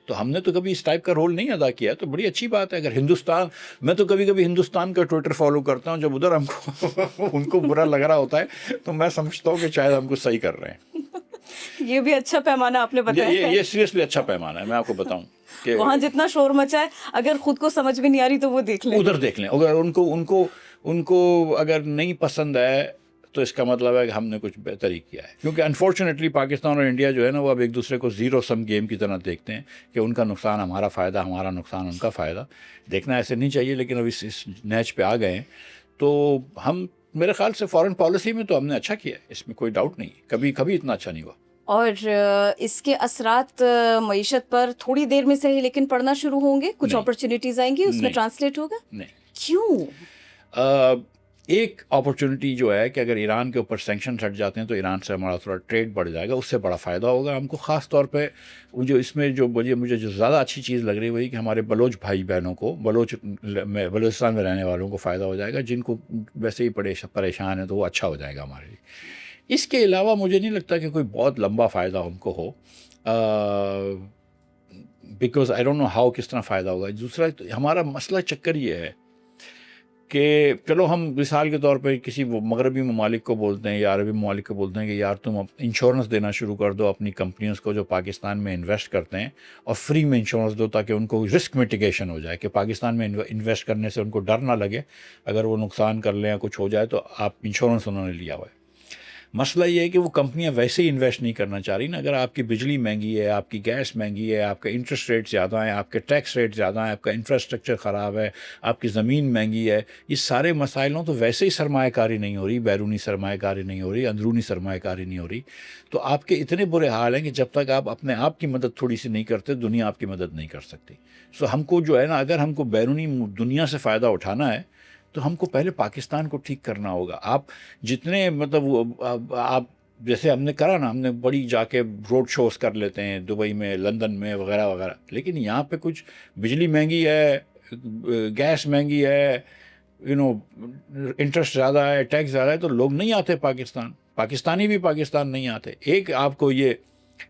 تو ہم نے تو کبھی اس ٹائپ کا رول نہیں ادا کیا, تو بڑی اچھی بات ہے. اگر ہندوستان, میں تو کبھی کبھی ہندوستان کا ٹویٹر فالو کرتا ہوں, جب ادھر ہم کو ان کو برا لگ رہا ہوتا ہے تو میں سمجھتا ہوں کہ شاید ہم کو صحیح کر رہے ہیں. یہ بھی اچھا پیمانہ آپ نے بتایا. یہ سیریسلی اچھا پیمانہ ہے, میں آپ کو بتاؤں کہ وہاں جتنا شور مچا ہے, اگر خود کو سمجھ میں نہیں آ رہی تو وہ دیکھ لیں, ادھر دیکھ لیں. اگر ان کو اگر نہیں پسند ہے تو اس کا مطلب ہے کہ ہم نے کچھ بہتر ہی کیا ہے. کیونکہ انفارچونیٹلی پاکستان اور انڈیا جو ہے نا, وہ اب ایک دوسرے کو زیرو سم گیم کی طرح دیکھتے ہیں کہ ان کا نقصان ہمارا فائدہ, ہمارا نقصان ان کا فائدہ. دیکھنا ایسے نہیں چاہیے, لیکن اب اس نیچ پہ آ گئے ہیں. تو ہم, میرے خیال سے فارن پالیسی میں تو ہم نے اچھا کیا ہے, اس میں کوئی ڈاؤٹ نہیں, کبھی اتنا اچھا نہیں ہوا. اور اس کے اثرات معیشت پر تھوڑی دیر میں صحیح لیکن پڑنا شروع ہوں گے, کچھ اپرچونیٹیز آئیں گی, اس میں ٹرانسلیٹ ہوگا. نہیں. کیوں؟ ایک اپرچونٹی جو ہے کہ اگر ایران کے اوپر سینکشن ہٹ جاتے ہیں تو ایران سے ہمارا تھوڑا ٹریڈ بڑھ جائے گا, اس سے بڑا فائدہ ہوگا ہم کو. خاص طور پہ جو اس میں مجھے جو زیادہ اچھی چیز لگ رہی وہی کہ ہمارے بلوچ بھائی بہنوں کو, بلوچستان میں رہنے والوں کو فائدہ ہو جائے گا, جن کو ویسے ہی پریشان ہیں, تو وہ اچھا ہو جائے گا ہمارے لیے. اس کے علاوہ مجھے نہیں لگتا کہ کوئی بہت لمبا فائدہ ہم کو ہو, because I don't know how کس طرح فائدہ ہوگا. دوسرا ہمارا مسئلہ چکر یہ ہے کہ چلو ہم مثال کے طور پہ کسی مغربی ممالک کو بولتے ہیں یا عربی ممالک کو بولتے ہیں کہ یار تم انشورنس دینا شروع کر دو اپنی کمپنیز کو جو پاکستان میں انویسٹ کرتے ہیں, اور فری میں انشورنس دو تاکہ ان کو رسک میٹیگیشن ہو جائے, کہ پاکستان میں انویسٹ کرنے سے ان کو ڈر نہ لگے, اگر وہ نقصان کر لیں یا کچھ ہو جائے تو آپ انشورنس انہوں نے لیا ہوا ہے. مسئلہ یہ ہے کہ وہ کمپنیاں ویسے ہی انویسٹ نہیں کرنا چاہ رہی نا. اگر آپ کی بجلی مہنگی ہے, آپ کی گیس مہنگی ہے, آپ کا انٹرسٹ ریٹ زیادہ ہیں, آپ کے ٹیکس ریٹ زیادہ ہیں, آپ کا انفراسٹرکچر خراب ہے, آپ کی زمین مہنگی ہے, یہ سارے مسائل ہوں تو ویسے ہی سرمایہ کاری نہیں ہو رہی, بیرونی سرمایہ کاری نہیں ہو رہی, اندرونی سرمایہ کاری نہیں ہو رہی, تو آپ کے اتنے برے حال ہیں کہ جب تک آپ اپنے آپ کی مدد تھوڑی سی نہیں کرتے, دنیا آپ کی مدد نہیں کر سکتی. سو ہم کو جو ہے نا, اگر ہم کو بیرونی دنیا سے فائدہ اٹھانا ہے تو ہم کو پہلے پاکستان کو ٹھیک کرنا ہوگا. آپ جتنے آپ جیسے ہم نے کرا نا, ہم نے بڑی جا کے روڈ شوز کر لیتے ہیں دبئی میں, لندن میں وغیرہ وغیرہ, لیکن یہاں پہ کچھ بجلی مہنگی ہے, گیس مہنگی ہے, انٹرسٹ زیادہ ہے, ٹیکس زیادہ ہے, تو لوگ نہیں آتے پاکستان, پاکستانی بھی پاکستان نہیں آتے. ایک آپ کو یہ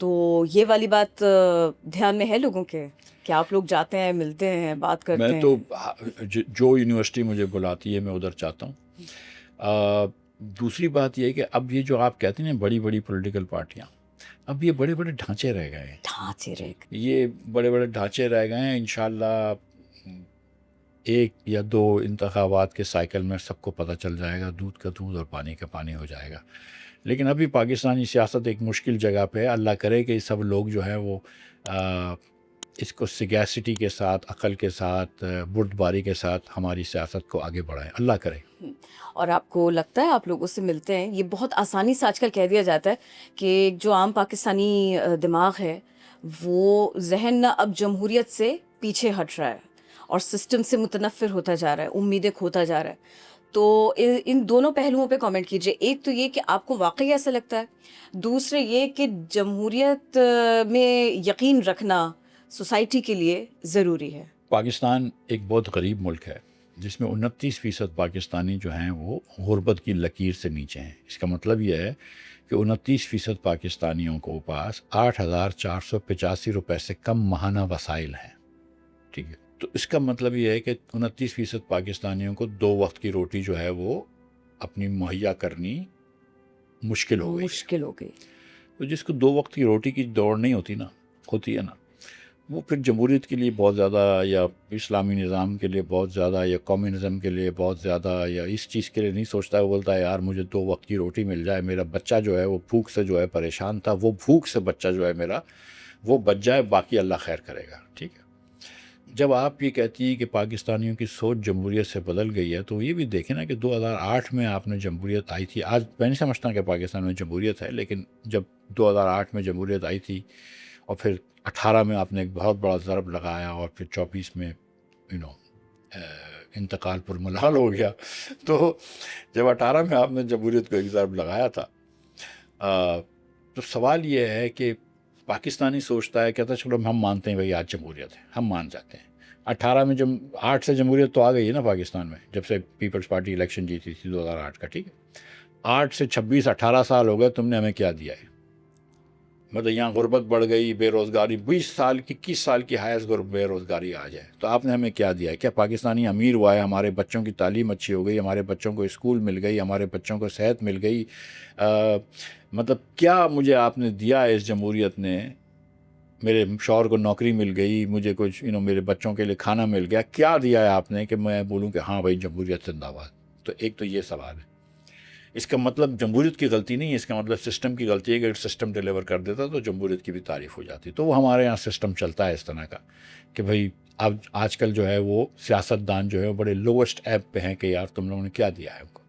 تو یہ والی بات دھیان میں ہے لوگوں کے کہ آپ لوگ جاتے ہیں, ملتے ہیں, بات کرتے میں ہیں؟ تو جو یونیورسٹی مجھے بلاتی ہے میں ادھر چاہتا ہوں. دوسری بات یہ ہے کہ اب یہ جو آپ کہتے ہیں بڑی بڑی پولیٹیکل پارٹیاں, اب یہ بڑے بڑے ڈھانچے رہ گئے ہیں. ڈھانچے رہ گئے. یہ بڑے بڑے ڈھانچے رہ گئے ہیں. انشاءاللہ ایک یا دو انتخابات کے سائیکل میں سب کو پتہ چل جائے گا, دودھ کا دودھ اور پانی کا پانی ہو جائے گا. لیکن ابھی پاکستانی سیاست ایک مشکل جگہ پہ ہے. اللہ کرے کہ سب لوگ جو ہیں وہ اس کو سگیسٹی کے ساتھ, عقل کے ساتھ, بردباری کے ساتھ ہماری سیاست کو آگے بڑھائیں, اللہ کرے. اور آپ کو لگتا ہے آپ لوگوں سے ملتے ہیں, یہ بہت آسانی سے آج کل کہہ دیا جاتا ہے کہ جو عام پاکستانی دماغ ہے وہ ذہن اب جمہوریت سے پیچھے ہٹ رہا ہے اور سسٹم سے متنفر ہوتا جا رہا ہے, امیدیں کھوتا جا رہا ہے. تو ان دونوں پہلوؤں پہ کامنٹ کیجئے. ایک تو یہ کہ آپ کو واقعی ایسا لگتا ہے, دوسرے یہ کہ جمہوریت میں یقین رکھنا سوسائٹی کے لیے ضروری ہے. پاکستان ایک بہت غریب ملک ہے جس میں 29% پاکستانی جو ہیں وہ غربت کی لکیر سے نیچے ہیں. اس کا مطلب یہ ہے کہ 29% پاکستانیوں کو پاس 8,485 روپے سے کم ماہانہ وسائل ہیں. ٹھیک ہے, تو اس کا مطلب یہ ہے کہ 29% پاکستانیوں کو 2 وقت کی روٹی جو ہے وہ اپنی مہیا کرنی مشکل ہو گئی. تو جس کو 2 وقت کی روٹی کی دوڑ نہیں ہوتی ہے نا, وہ پھر جمہوریت کے لیے بہت زیادہ, یا اسلامی نظام کے لیے بہت زیادہ, یا کمیونزم کے لیے بہت زیادہ, یا اس چیز کے لیے نہیں سوچتا ہے. وہ بولتا ہے یار مجھے 2 وقت کی روٹی مل جائے, میرا بچہ جو ہے وہ بھوک سے جو ہے پریشان تھا, وہ بھوک سے بچہ جو ہے میرا وہ بچ جائے, باقی اللہ خیر کرے گا. ٹھیک ہے, جب آپ یہ کہتی ہیں کہ پاکستانیوں کی سوچ جمہوریت سے بدل گئی ہے, تو یہ بھی دیکھیں نا کہ 2008 میں آپ نے جمہوریت آئی تھی. آج میں نہیں سمجھتا کہ پاکستان میں جمہوریت ہے, لیکن جب 2008 میں جمہوریت آئی تھی اور پھر 18 میں آپ نے ایک بہت بڑا ضرب لگایا, اور پھر 24 میں انتقال پر ملال ہو گیا. تو جب 18 میں آپ نے جمہوریت کو ایک ضرب لگایا تھا, تو سوال یہ ہے کہ پاکستانی سوچتا ہے, کہتا ہے چلو ہم مانتے ہیں بھائی آج جمہوریت ہے, ہم مان جاتے ہیں. 18 میں 8 سے جمہوریت تو آ گئی ہے نا پاکستان میں, جب سے پیپلز پارٹی الیکشن جیتی تھی 2008 کا. ٹھیک ہے, 8 سے 26 18 سال ہو گئے, تم نے ہمیں کیا دیا ہے؟ مطلب یہاں غربت بڑھ گئی, بے روزگاری 21 سال کی ہائیسٹ بے روزگاری آ جائے, تو آپ نے ہمیں کیا دیا ہے؟ کیا پاکستانی امیر ہوا ہے؟ ہمارے بچوں کی تعلیم اچھی ہو گئی, ہمارے بچوں کو اسکول مل گئی, ہمارے بچوں کو صحت مل گئی, مطلب کیا مجھے آپ نے دیا ہے اس جمہوریت نے؟ میرے شوہر کو نوکری مل گئی, مجھے کچھ میرے بچوں کے لیے کھانا مل گیا, کیا دیا ہے آپ نے کہ میں بولوں کہ ہاں بھائی جمہوریت زندہ باد؟ تو ایک تو یہ سوال ہے. اس کا مطلب جمہوریت کی غلطی نہیں ہے, اس کا مطلب سسٹم کی غلطی ہے کہ اگر سسٹم ڈیلیور کر دیتا تو جمہوریت کی بھی تعریف ہو جاتی. تو وہ ہمارے یہاں سسٹم چلتا ہے اس طرح کا کہ بھائی اب آج کل جو ہے وہ سیاستدان جو ہے وہ بڑے لوسٹ ایپ پہ ہیں کہ یار تم لوگوں نے کیا دیا ہے ان کو.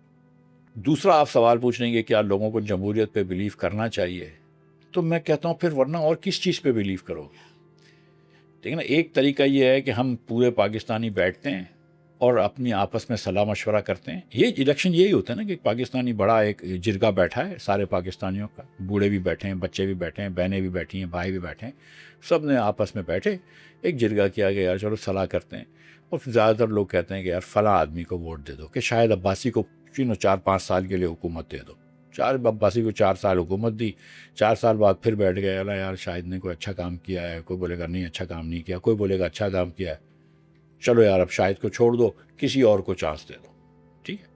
دوسرا آپ سوال پوچھ لیں گے کیا لوگوں کو جمہوریت پہ بلیو کرنا چاہیے, تو میں کہتا ہوں پھر ورنہ اور کس چیز پہ بلیو کرو گے؟ ٹھیک ہے نا, ایک طریقہ یہ ہے کہ ہم پورے پاکستانی بیٹھتے ہیں اور اپنی آپس میں صلاح مشورہ کرتے ہیں. یہ الیکشن یہی ہوتا ہے نا کہ پاکستانی بڑا ایک جرگہ بیٹھا ہے سارے پاکستانیوں کا, بوڑھے بھی بیٹھے ہیں, بچے بھی بیٹھے ہیں, بہنیں بھی بیٹھی ہیں, بھائی بھی بیٹھے ہیں, سب نے آپس میں بیٹھے ایک جرگہ کیا کہ یار چلو صلاح کرتے ہیں. اور زیادہ تر لوگ کہتے ہیں کہ یار فلاں آدمی کو ووٹ دے دو, کہ شاید عباسی کو 4-5 سال کے لیے حکومت دے دو. عباسی کو 4 سال حکومت دی, 4 سال بعد پھر بیٹھ گئے, اللہ یار شاہد نے کوئی اچھا کام کیا ہے, کوئی بولے گا نہیں اچھا کام نہیں کیا, کوئی بولے گا اچھا کام کیا ہے, چلو یار اب شاہد کو چھوڑ دو, کسی اور کو چانس دے دو. ٹھیک ہے,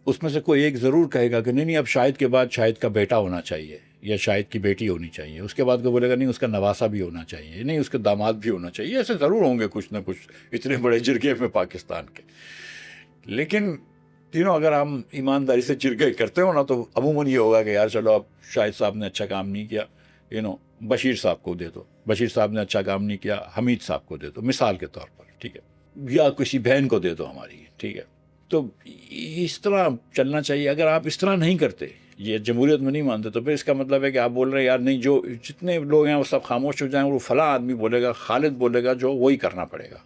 اس میں سے کوئی ایک ضرور کہے گا کہ نہیں اب شاہد کے بعد شاہد کا بیٹا ہونا چاہیے یا شاہد کی بیٹی ہونی چاہیے, اس کے بعد کوئی بولے گا نہیں اس کا نواسا بھی ہونا چاہیے, نہیں اس کا داماد بھی ہونا چاہیے. ایسے ضرور ہوں گے کچھ نہ کچھ اتنے بڑے جرگے میں پاکستان کے. لیکن اگر ہم ایمانداری سے جرگے کرتے ہو نا تو عموماً یہ ہوگا کہ یار چلو اب شاہد صاحب نے اچھا کام نہیں کیا, بشیر صاحب کو دے دو, بشیر صاحب نے اچھا کام نہیں کیا, حمید صاحب کو دے دو مثال کے طور پر. ٹھیک ہے, یا کسی بہن کو دے دو ہماری. ٹھیک ہے, تو اس طرح چلنا چاہیے. اگر آپ اس طرح نہیں کرتے, یہ جمہوریت میں نہیں مانتے, تو پھر اس کا مطلب ہے کہ آپ بول رہے ہیں یار نہیں جو جتنے لوگ ہیں وہ سب خاموش ہو جائیں, وہ فلاں آدمی بولے گا, خالد بولے گا, جو وہی کرنا پڑے گا.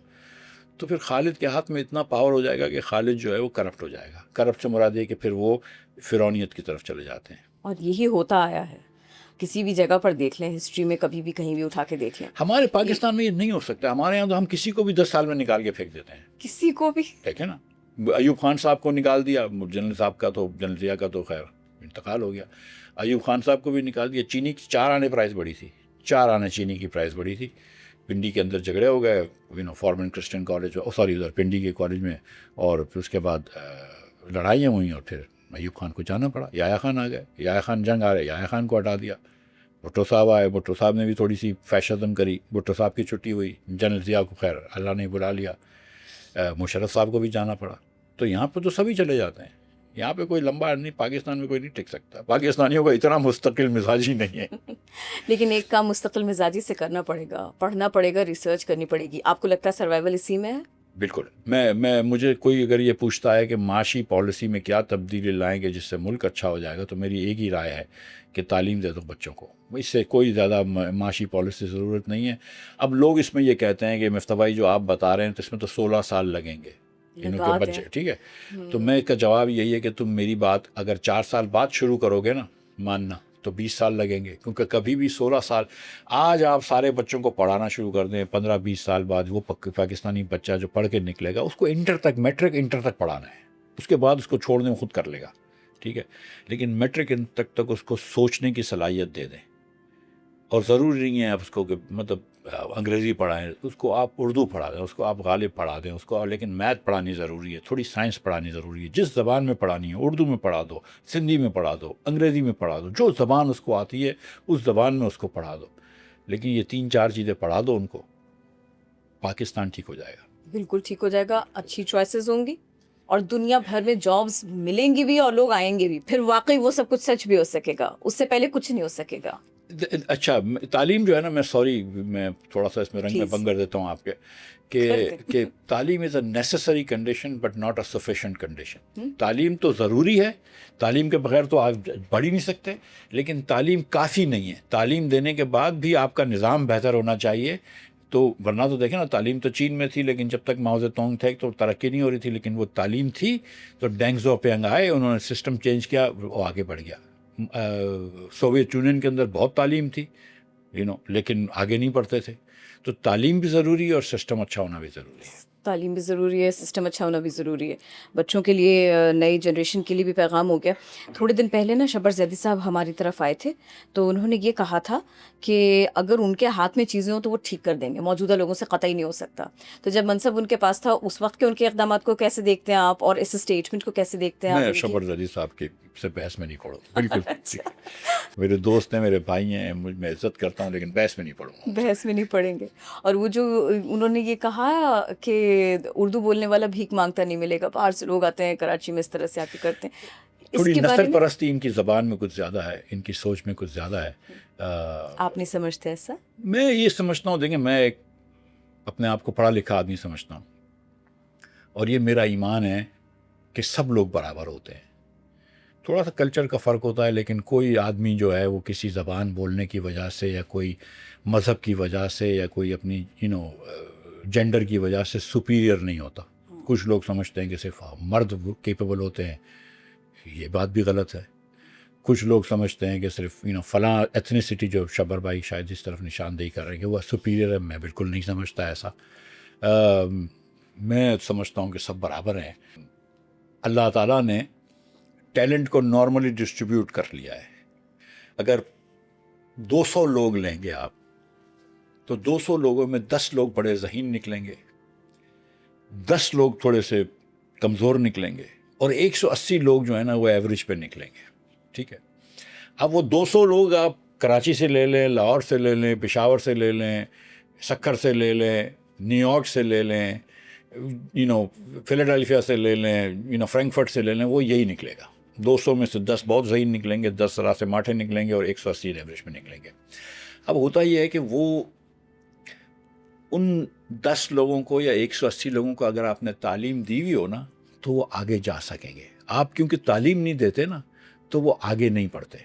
تو پھر خالد کے ہاتھ میں اتنا پاور ہو جائے گا کہ خالد جو ہے وہ کرپٹ ہو جائے گا. کرپٹ سے مراد ہے کہ پھر وہ فرعونیت کی طرف چلے جاتے ہیں. اور یہی ہوتا آیا ہے, کسی بھی جگہ پر دیکھ لیں, ہسٹری میں کبھی بھی کہیں بھی اٹھا کے دیکھ لیں. ہمارے پاکستان میں یہ نہیں ہو سکتا. ہمارے یہاں تو ہم کسی کو بھی 10 سال میں نکال کے پھینک دیتے ہیں, کسی کو بھی. دیکھیں نا, ایوب خان صاحب کو نکال دیا, جنرل صاحب کا تو جنرل ضیاء کا تو خیر انتقال ہو گیا. ایوب خان صاحب کو بھی نکال دیا. چینی کی 4 آنے پرائز بڑھی تھی, 4 آنے چینی کی پرائز بڑھی تھی. پنڈی کے اندر جھگڑے ہو گئے فارمن کرسچن کالج, سوری ادھر پنڈی کے کالج میں, اور پھر اس کے بعد لڑائیاں ہوئیں اور پھر ایوب خان کو جانا پڑا. یحییٰ خان آ گئے, یحییٰ خان جنگ آ رہے, یحییٰ خان کو ہٹا دیا. بھٹو صاحب آئے, بھٹو صاحب نے بھی تھوڑی سی فیشزم کری, بھٹو صاحب کی چھٹی ہوئی. جنرل ضیاء کو خیر اللہ نے بلا لیا, مشرف صاحب کو بھی جانا پڑا. تو یہاں پہ تو سبھی چلے جاتے ہیں, یہاں پہ کوئی لمبا نہیں, پاکستان میں کوئی نہیں ٹک سکتا. پاکستانیوں کا اتنا مستقل مزاجی نہیں ہے. لیکن ایک کام مستقل مزاجی سے کرنا پڑے گا, پڑھنا پڑے گا, ریسرچ کرنی پڑے گی. آپ کو لگتا ہے سروائیول اسی میں ہے؟ بالکل. مجھے کوئی اگر یہ پوچھتا ہے کہ معاشی پالیسی میں کیا تبدیلی لائیں گے جس سے ملک اچھا ہو جائے گا, تو میری ایک ہی رائے ہے کہ تعلیم دے دو بچوں کو. اس سے کوئی زیادہ معاشی پالیسی ضرورت نہیں ہے. اب لوگ اس میں یہ کہتے ہیں کہ مفتہ بھائی جو آپ بتا رہے ہیں تو اس میں تو 16 سال لگیں گے ان کے بچے, ٹھیک ہے. تو میں اس کا جواب یہی ہے کہ تم میری بات اگر 4 سال بعد شروع کرو گے نا ماننا, تو 20 سال لگیں گے, کیونکہ کبھی بھی 16 سال آج آپ سارے بچوں کو پڑھانا شروع کر دیں, 15-20 سال بعد وہ پاکستانی بچہ جو پڑھ کے نکلے گا اس کو انٹر تک, میٹرک انٹر تک پڑھانا ہے. اس کے بعد اس کو چھوڑنے میں خود کر لے گا, ٹھیک ہے. لیکن میٹرک تک اس کو سوچنے کی صلاحیت دے دیں. اور ضروری نہیں ہے آپ اس کو کہ مطلب انگریزی پڑھائیں, اس کو آپ اردو پڑھا دیں, اس کو آپ غالب پڑھا دیں, اس کو لیکن میتھ پڑھانی ضروری ہے, تھوڑی سائنس پڑھانی ضروری ہے. جس زبان میں پڑھانی ہے, اردو میں پڑھا دو, سندھی میں پڑھا دو, انگریزی میں پڑھا دو, جو زبان اس کو آتی ہے اس زبان میں اس کو پڑھا دو. لیکن یہ 3-4 چیزیں پڑھا دو ان کو, پاکستان ٹھیک ہو جائے گا. بالکل ٹھیک ہو جائے گا, اچھی چوائسیز ہوں گی اور دنیا بھر میں جابس ملیں گی بھی اور لوگ آئیں گے بھی. پھر واقعی وہ سب کچھ سچ بھی ہو سکے گا, اس سے پہلے کچھ نہیں ہو سکے گا. اچھا, تعلیم جو ہے نا, میں تھوڑا سا اس میں رنگ میں بنگ کر دیتا ہوں آپ کہ تعلیم is a necessary condition but not a sufficient condition. تعلیم تو ضروری ہے, تعلیم کے بغیر تو آپ بڑھ ہی نہیں سکتے, لیکن تعلیم کافی نہیں ہے. تعلیم دینے کے بعد بھی آپ کا نظام بہتر ہونا چاہیے. تو ورنہ تو دیکھیں نا, تعلیم تو چین میں تھی لیکن جب تک ماؤ زیڈونگ تھے تو ترقی نہیں ہو رہی تھی, لیکن وہ تعلیم تھی تو ڈینگ زوپینگ آئے, انہوں نے سسٹم چینج کیا, وہ آگے بڑھ گیا. سوویت یونین کے اندر بہت تعلیم تھی لیکن آگے نہیں پڑھتے تھے. تو تعلیم بھی ضروری ہے اور سسٹم اچھا ہونا بھی ضروری ہے. تعلیم بھی ضروری ہے, سسٹم اچھا ہونا بھی ضروری ہے. بچوں کے لیے, نئی جنریشن کے لیے بھی پیغام ہو گیا. تھوڑے دن پہلے نا شبر زیدی صاحب ہماری طرف آئے تھے, تو انہوں نے یہ کہا تھا کہ اگر ان کے ہاتھ میں چیزیں ہوں تو وہ ٹھیک کر دیں گے, موجودہ لوگوں سے قطعی نہیں ہو سکتا. تو جب منصب ان کے پاس تھا اس وقت کے ان کے اقدامات کو کیسے دیکھتے ہیں آپ, اور اس اسٹیٹمنٹ کو کیسے دیکھتے ہیں آپ؟ میں شبر زیدی صاحب کی سے بحث میں نہیں پڑھوں, بالکل. میرے دوست ہیں, میرے بھائی ہیں, میں عزت کرتا ہوں, لیکن بحث میں نہیں پڑھوں گا. بحث میں نہیں پڑھیں گے. اور وہ جو انہوں نے یہ کہا کہ اردو بولنے والا بھیک مانگتا نہیں ملے گا, باہر سے لوگ آتے ہیں کراچی میں اس طرح سے آ کے کرتے ہیں. تھوڑی نسل پرستی ان کی زبان میں کچھ زیادہ ہے, ان کی سوچ میں کچھ زیادہ ہے. آپ نہیں سمجھتے ایسا؟ میں یہ سمجھتا ہوں, دیکھیں میں ایک اپنے آپ کو پڑھا لکھا آدمی سمجھتا ہوں, اور یہ میرا ایمان ہے کہ سب لوگ برابر ہوتے ہیں. تھوڑا سا کلچر کا فرق ہوتا ہے, لیکن کوئی آدمی جو ہے وہ کسی زبان بولنے کی وجہ سے یا کوئی مذہب کی وجہ سے یا کوئی اپنی جینڈر کی وجہ سے سپیریئر نہیں ہوتا. کچھ لوگ سمجھتے ہیں کہ صرف مرد کیپیبل ہوتے ہیں, یہ بات بھی غلط ہے. کچھ لوگ سمجھتے ہیں کہ صرف فلاں ایتھنیسٹی, جو شبر بھائی شاید اس طرف نشاندہی کر رہے ہیں کہ وہ سپیریئر ہے, میں بالکل نہیں سمجھتا ایسا. میں سمجھتا ہوں کہ سب برابر ہیں. اللہ تعالیٰ نے ٹیلنٹ کو نارملی ڈسٹریبیوٹ کر لیا ہے. اگر 200 لوگ لیں گے آپ, تو 200 لوگوں میں 10 لوگ بڑے ذہین نکلیں گے, 10 لوگ تھوڑے سے کمزور نکلیں گے, اور 180 لوگ جو ہیں نا وہ ایوریج پہ نکلیں گے, ٹھیک ہے. اب وہ 200 لوگ آپ کراچی سے لے لیں, لاہور سے لے لیں, پشاور سے لے لیں, سکھر سے لے لیں, نیو یارک سے لے لیں, فیلاڈیلفیا سے لے لیں, فرینکفرٹ سے لے لیں, وہ یہی نکلے گا. 200 میں سے 10 بہت ذہین نکلیں گے, 10 ذرا سے ماٹھے نکلیں گے, اور 180 ایوریج میں نکلیں گے. اب ہوتا یہ ہے کہ وہ ان 10 لوگوں کو یا 180 لوگوں کو اگر آپ نے تعلیم دی ہوئی ہو نا, تو وہ آگے جا سکیں گے. آپ کیونکہ تعلیم نہیں دیتے نا, تو وہ آگے نہیں پڑھتے,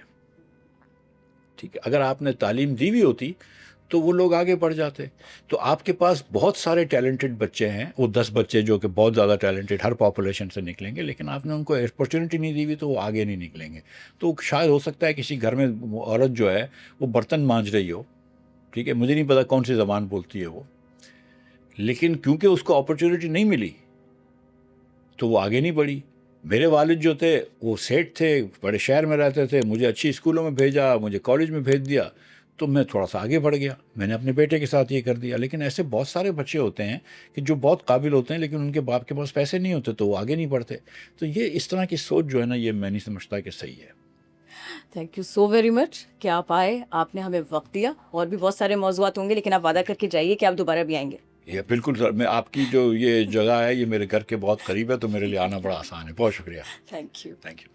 ٹھیک ہے. اگر آپ نے تعلیم دی ہوئی ہوتی تو وہ لوگ آگے بڑھ جاتے. تو آپ کے پاس بہت سارے ٹیلنٹڈ بچے ہیں, وہ 10 بچے جو کہ بہت زیادہ ٹیلنٹڈ ہر پاپولیشن سے نکلیں گے, لیکن آپ نے ان کو اپرچونٹی نہیں دی ہوئی تو وہ آگے نہیں نکلیں گے. تو شاید ہو سکتا ہے کسی گھر میں عورت جو ہے وہ برتن مانج رہی ہو, ٹھیک ہے, مجھے نہیں پتا کون سی زبان بولتی ہے وہ, لیکن کیونکہ اس کو اپرچونٹی نہیں ملی تو وہ آگے نہیں بڑھی. میرے والد جو تھے وہ سیٹ تھے, بڑے شہر میں رہتے تھے, مجھے اچھی اسکولوں میں بھیجا, مجھے کالج میں بھیج دیا, تو میں تھوڑا سا آگے بڑھ گیا, میں نے اپنے بیٹے کے ساتھ یہ کر دیا. لیکن ایسے بہت سارے بچے ہوتے ہیں کہ جو بہت قابل ہوتے ہیں لیکن ان کے باپ کے پاس پیسے نہیں ہوتے تو وہ آگے نہیں بڑھتے. تو یہ اس طرح کی سوچ جو ہے نا, یہ میں نہیں سمجھتا کہ صحیح ہے. Thank you so very much کہ آپ آئے, آپ نے ہمیں وقت دیا. اور بھی بہت سارے موضوعات ہوں گے لیکن آپ وعدہ کر کے جائیے کہ آپ دوبارہ بھی آئیں گے. یہ بالکل سر, میں آپ کی جو یہ جگہ ہے یہ میرے گھر کے بہت قریب ہے, تو میرے لیے آنا بڑا آسان ہے. بہت شکریہ. Thank you. Thank you.